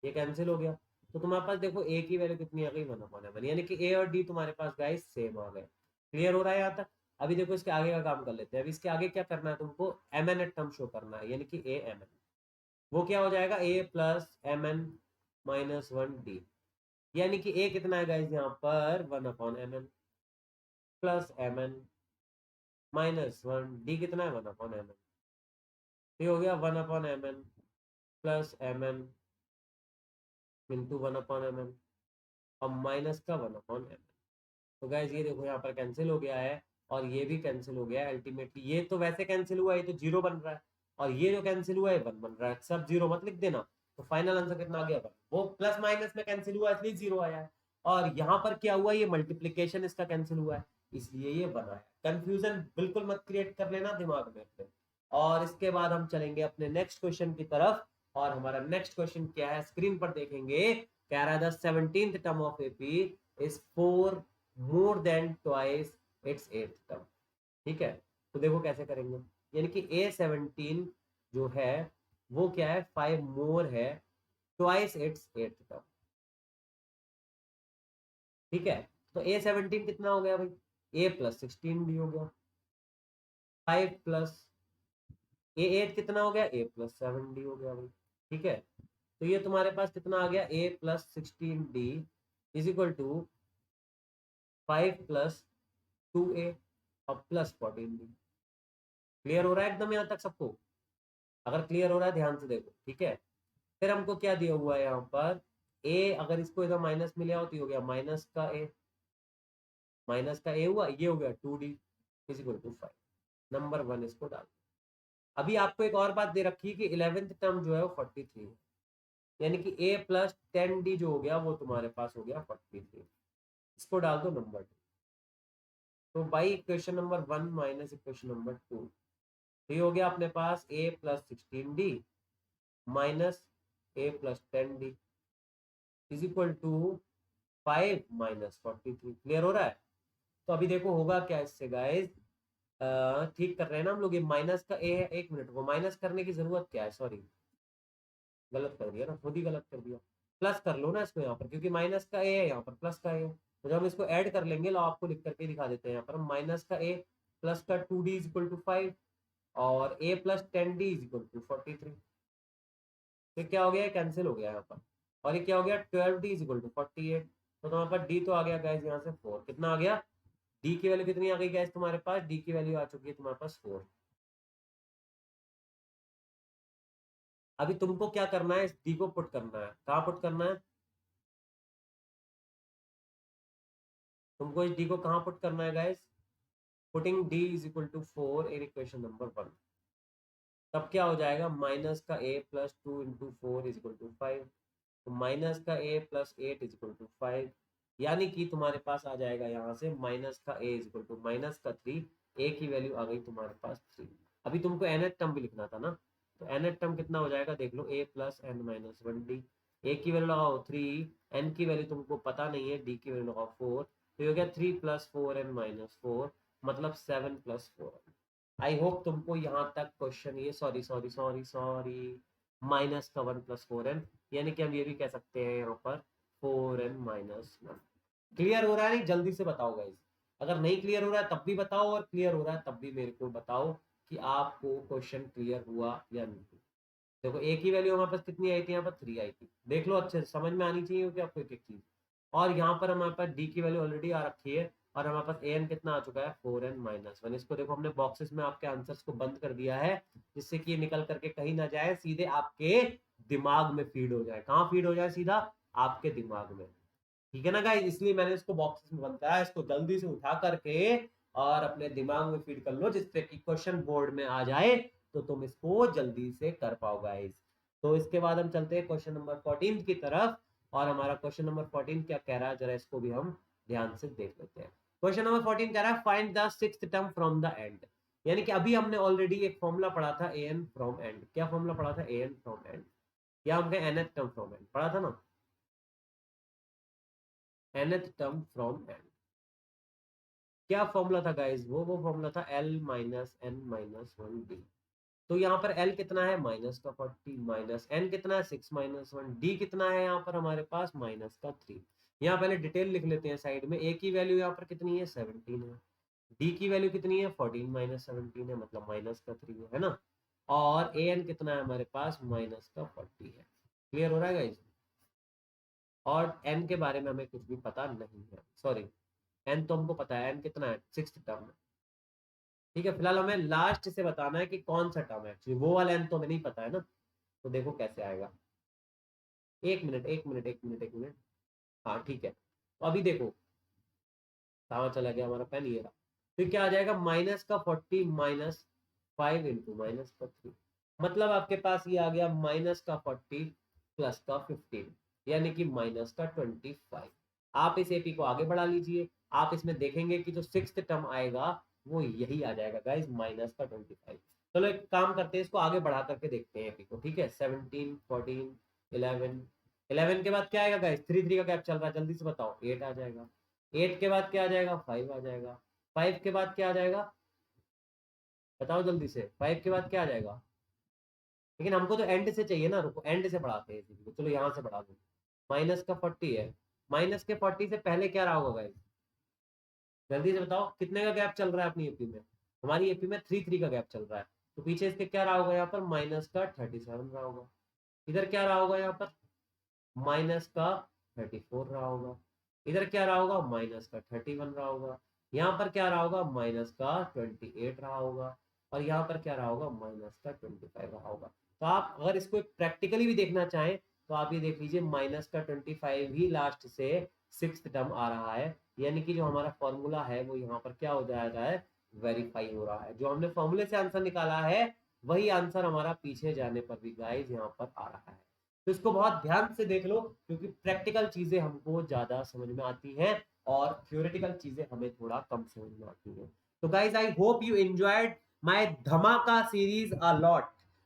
ये कैंसिल हो गया। तो तुम्हारे पास देखो a की वैल्यू कितनी आ गई 1 अपॉन mn, यानी कि a और d तुम्हारे पास गाइस सेम आ गए। क्लियर हो रहा है यहाँ तक। अभी देखो इसके आगे का काम कर लेते हैं। अभी इसके आगे क्या करना है तुमको, mn टर्म शो करना है, यानी कि a mn, वो क्या हो जाएगा a + mn - 1d, यानी कि a कितना है गाइस यहाँ पर 1 upon mn plus mn -1, d कितना है 1 अपॉन mn, ये हो गया 1 upon mn plus mn into 1 upon mn और माइनस का 1 अपॉन mn। तो गाइस ये देखो यहाँ पर कैंसिल हो गया है, और ये भी कैंसिल हो गया है। अल्टीमेटली ये तो वैसे कैंसिल हुआ है, ये तो 0 बन रहा है, और ये जो कैंसिल हुआ है 1 बन रहा है, सब 0 मत लिख देना। तो फाइनल आंसर कितना आ गया 1, वो प्लस माइनस में कैंसिल हुआ इसलिए 0 आया है। और यहाँ पर क्या हुआ, ये मल्टीप्लीकेशन इसका कैंसिल हुआ है, इसलिए ये बना है। कंफ्यूजन बिल्कुल मत क्रिएट कर लेना दिमाग में अपने। और इसके बाद हम चलेंगे अपने नेक्स्ट क्वेश्चन की तरफ। और हमारा नेक्स्ट क्वेश्चन क्या है, स्क्रीन पर देखेंगे। कह रहा है the 17th term of AP is 4 more than twice its 8th term. ठीक है, तो देखो कैसे करेंगे। यानी कि A17 जो है वो क्या है, 5 मोर है ट्वाइस इट्स 8th टर्म। ठीक है, तो A17 कितना हो गया भाई, A+16 हो गया, 5 प्लस A8 कितना हो गया, A+7 हो गया भाई। ठीक है, तो ये तुम्हारे पास कितना आ गया, A+16 is equal to 5 plus 2A और प्लस 14D। क्लियर हो रहा है एकदम यहाँ तक सबको? अगर क्लियर हो रहा है ध्यान से देखो। ठीक है, फिर हमको क्या दिया हुआ है यहाँ पर, A अगर इसको इधर माइनस में ले आओ तो ये हो गया माइनस का A, माइनस का A हुआ, ये हो गया 2D is equal to 5। Number 1 इसको डाल। अभी आपको एक और बात दे रखी है कि 11th टर्म जो है वो 43 है, यानी कि A+10D जो हो गया वो तुम्हारे पास हो गया 43। इसको डाल दो नंबर 2। तो by equation number 1 minus equation number 2, तो ये हो गया अपने पास A+16D minus A+10D is equal to 5 minus 43। Clear हो रहा है? तो अभी देखो होगा क्या इससे गाइस, ठीक कर रहे हैं ना हम लोग। ये माइनस का ए है, एक मिनट, वो माइनस करने की जरूरत क्या है, सॉरी गलत कर दिया ना, खुद ही गलत कर दिया। प्लस कर लो ना इसको यहाँ पर, क्योंकि माइनस का ए है, यहाँ पर प्लस का ए है। तो जब हम इसको ऐड कर लेंगे, लो आपको लिख करके दिखा देते हैं यहाँ पर, माइनस का ए प्लस का 2D इज इक्वल टू 5 और A+10D इज इक्वल टू 43। तो क्या हो गया, कैंसिल हो गया यहाँ पर। और ये क्या हो गया, 12D इज इक्वल टू 48। तो तुम्हारे पास डी तो आ गया गैस यहाँ से 4। कितना आ गया, डी की वैल्यू कितनी आ गई गैस तुम्हारे पास, डी की वैल्यू आ चुकी है तुम्हारे पास 4। अभी तुमको क्या करना है, इस डी को पुट करना है, कहाँ पुट करना है तुमको, इस डी को कहाँ पुट करना है guys, putting d is equal to 4 in equation number 1। तब क्या हो जाएगा, माइनस का A+2 into 4 is equal to 5। तो माइनस का A+8 इज इक्वल टू 5, यानी कि तुम्हारे पास आ जाएगा यहाँ से माइनस का A is equal to minus का 3। A की वैल्यू आ गई तुम्हारे पास 3। अभी तुमको nth टर्म भी लिखना था ना, तो nth टर्म कितना हो जाएगा देख लो, A+n-1D। A की वैल्यू लगाओ 3, n की वैल्यू तुमको पता नहीं है, D की वैल्यू लगाओ 4, तो ये हो गया 3 + 4n-4 मतलब 7 + 4। आई होप तुमको यहाँ तक क्वेश्चन, ये sorry sorry sorry sorry minus का 1 + 4n, यानी कि हम ये भी कह सकते हैं यहाँ पर 4n-1। क्लियर हो रहा है नहीं, जल्दी से बताओ गाइस। अगर नहीं क्लियर हो रहा है तब भी बताओ, और क्लियर हो रहा है तब भी मेरे को बताओ कि आपको क्वेश्चन क्लियर हुआ या नहीं। देखो ए की वैल्यू हमारे पास कितनी आई थी, यहाँ पर 3 आई थी। देख लो अच्छे से, समझ में आनी चाहिए कि आपको एक एक चीज। और यहाँ पर हमारे पास डी की वैल्यू ऑलरेडी आ रखी है, और हमारे पास एन कितना आ चुका है, 4n-1। इसको देखो हमने बॉक्सेस में आपके आंसर्स को बंद कर दिया है, जिससे कि ये निकल करके कहीं ना जाए, सीधे आपके दिमाग में फीड हो जाए। कहाँ फीड हो जाए, सीधा आपके दिमाग में। ठीक है ना गाइस, इसलिए मैंने इसको बॉक्सेस में बंद करा है। इसको जल्दी से उठा करके और अपने दिमाग में फीड कर लो, जिससे कि क्वेश्चन बोर्ड में आ जाए तो तुम इसको जल्दी से कर पाओ गाइस। तो इसके बाद हम चलते हैं क्वेश्चन नंबर 14 की तरफ। और हमारा क्वेश्चन नंबर 14 क्या कह रहा है, जरा इसको भी हम ध्यान से देख लेते हैं। क्वेश्चन नंबर 14 कह रहा है find the 6th term from the end. यानी कि अभी हमने ऑलरेडी एक फॉर्मूला पढ़ा था, an फ्रॉम एंड। क्या फॉर्मूला पढ़ा था, an फ्रॉम एंड, या हमने nth टर्म फ्रॉम एंड पढ़ा था ना, nth टर्म फ्रॉम एंड। क्या फॉर्मूला था गाइस, वो फॉर्मूला था L-n-1D। तो यहाँ पर L कितना है, माइनस का 40, माइनस n कितना है 6-1, D कितना है यहाँ पर हमारे पास माइनस का 3। यहाँ पहले डिटेल लिख लेते हैं साइड में। A की वैल्यू यहाँ पर कितनी है, 17 है। D की वैल्यू कितनी है, 14-17 है, मतलब माइनस का 3 है ना। और an कितना है हमारे पास, माइनस का 40 है। क्लियर हो रहा है गाइस? और n के बारे में हमें कुछ भी पता नहीं है, सॉरी n तो हमको पता है, n कितना है, 6th टर्म है। ठीक है, फिलहाल हमें लास्ट से बताना है कि कौन सा टर्म है एक्चुअली, वो वाला n तो हमें नहीं पता है ना। तो देखो कैसे आएगा, एक मिनट एक मिनट एक मिनट एक मिनट। हाँ ठीक है, तो अभी देखो कहाँ चला गया हमारा पेन, ये रहा। फिर क्या आ जाएगा, माइनस का 40 माइनस 5 इंटू माइनस का 3, मतलब आपके पास ये आ गया माइनस का 40 प्लस का 15, यानी कि माइनस का 25। आप इस एपी को आगे बढ़ा लीजिए, आप इसमें देखेंगे कि जो सिक्स्थ टर्म आएगा वो यही आ जाएगा गाइज, माइनस का 25। चलो एक काम करते हैं, इसको आगे बढ़ा करके देखते हैं एपी को, ठीक है। 17, 14, 11, 11 के बाद क्या आएगा गाइज, 3 3 का गैप चल रहा है, जल्दी से बताओ। 8 आ जाएगा। 8 के बाद क्या आ जाएगा, 5 आ जाएगा। 5 के बाद क्या आ जाएगा, बताओ जल्दी से। 5 के बाद क्या आ जाएगा, लेकिन हमको तो एंड से चाहिए ना, रुको एंड से बढ़ाते हैं इसी को। चलो यहाँ से बढ़ा दो। माइनस का 40 है, माइनस के 40 से पहले क्या रहा होगा गाइस, जल्दी से बताओ कितने का गैप चल रहा है अपनी एपी में। हमारी एपी में 3 3 का गैप चल रहा है, तो पीछे इसके क्या रहा होगा, यहाँ पर माइनस का 37 रहा होगा। इधर क्या रहा होगा, यहाँ पर माइनस का 34 रहा होगा। इधर क्या रहा होगा, माइनस का 31 रहा होगा। यहाँ पर क्या रहा होगा, माइनस का 28 रहा होगा। और यहाँ पर क्या रहा होगा, माइनस का 25 रहा होगा। तो आप अगर इसको प्रैक्टिकली भी देखना चाहें तो आप ये देख लीजिए, माइनस का 25 ही लास्ट से सिक्स टर्म आ रहा है, यानी कि जो हमारा फॉर्मूला है वो यहाँ पर क्या हो जा रहा है, वेरीफाई हो रहा है। जो हमने फॉर्मूले से आंसर निकाला है वही आंसर हमारा पीछे जाने पर भी गाइस यहाँ पर आ रहा है। तो इसको बहुत ध्यान से देख लो, क्योंकि प्रैक्टिकल चीजें हमको ज्यादा समझ में आती हैं और थ्योरेटिकल चीजें हमें थोड़ा कम समझ में आती हैं। तो guys I hope you enjoyed my धमाका सीरीज अ लॉट,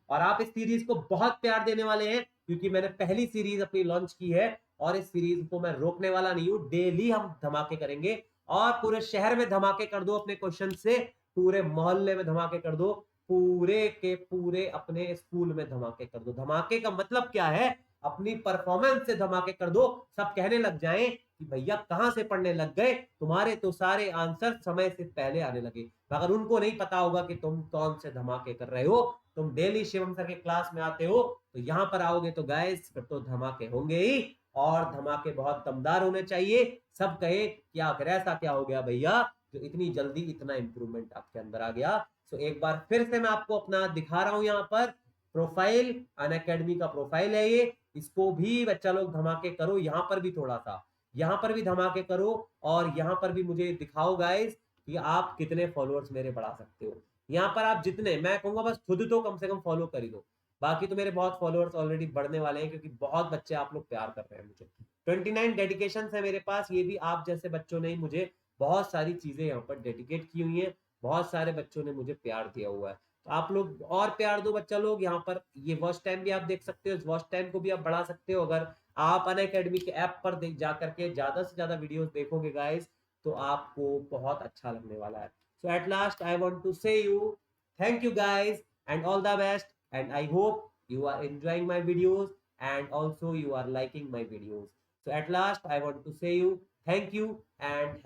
और आप इस सीरीज को बहुत प्यार देने वाले हैं, क्योंकि मैंने पहली सीरीज अपनी लॉन्च की है और इस सीरीज को मैं रोकने वाला नहीं हूं। डेली हम धमाके करेंगे और पूरे शहर में धमाके कर दो अपने क्वेश्चन से, पूरे मोहल्ले में धमाके कर दो, पूरे के पूरे अपने स्कूल में धमाके कर दो। धमाके का मतलब क्या है, अपनी परफॉर्मेंस से धमाके कर दो, सब कहने लग जाएं कि भैया कहां से पढ़ने लग गए, तुम्हारे तो सारे आंसर समय से पहले आने लगे। मगर उनको नहीं पता होगा कि तुम कौन से धमाके कर रहे हो। तुम डेली शिवम सर के क्लास में आते हो तो यहाँ पर आओगे तो गाइस फिर तो धमाके होंगे ही, और धमाके बहुत दमदार होने चाहिए। सब कहे क्या कर ऐसा क्या हो गया भैया जो इतनी जल्दी इतना इंप्रूवमेंट आपके अंदर आ गया। सो एक बार फिर से मैं आपको अपना दिखा रहा हूं यहाँ पर प्रोफाइल, अनअकैडमी का प्रोफाइल है ये। इसको भी बच्चा लोग धमाके करो, यहाँ पर भी थोड़ा सा, यहाँ पर भी धमाके करो, और यहाँ पर भी मुझे दिखाओ गाइस कि आप कितने फॉलोअर्स मेरे बढ़ा सकते हो। यहाँ पर आप जितने, मैं कहूंगा बस खुद तो कम से कम फॉलो कर ही दो, बाकी तो मेरे बहुत फॉलोअर्स ऑलरेडी बढ़ने वाले हैं, क्योंकि बहुत बच्चे आप लोग प्यार कर रहे हैं मुझे। 29 डेडिकेशन है मेरे पास, ये भी आप जैसे बच्चों ने मुझे बहुत सारी चीजें यहाँ पर डेडिकेट की हुई है, बहुत सारे बच्चों ने मुझे प्यार दिया हुआ है। तो आप लोग और प्यार दो बच्चा लोग। यहाँ पर ये वॉच टाइम भी आप देख सकते हो, इस वॉच टाइम को भी आप बढ़ा सकते हो। अगर आप अनअकैडमी के ऐप पर जा करके ज्यादा से ज्यादा वीडियोस देखोगे गाइस तो आपको बहुत अच्छा लगने वाला है। So at last I want to say you thank you guys and all the best, and I hope you are enjoying my videos and also you are liking my videos. So at last I want to say you thank you and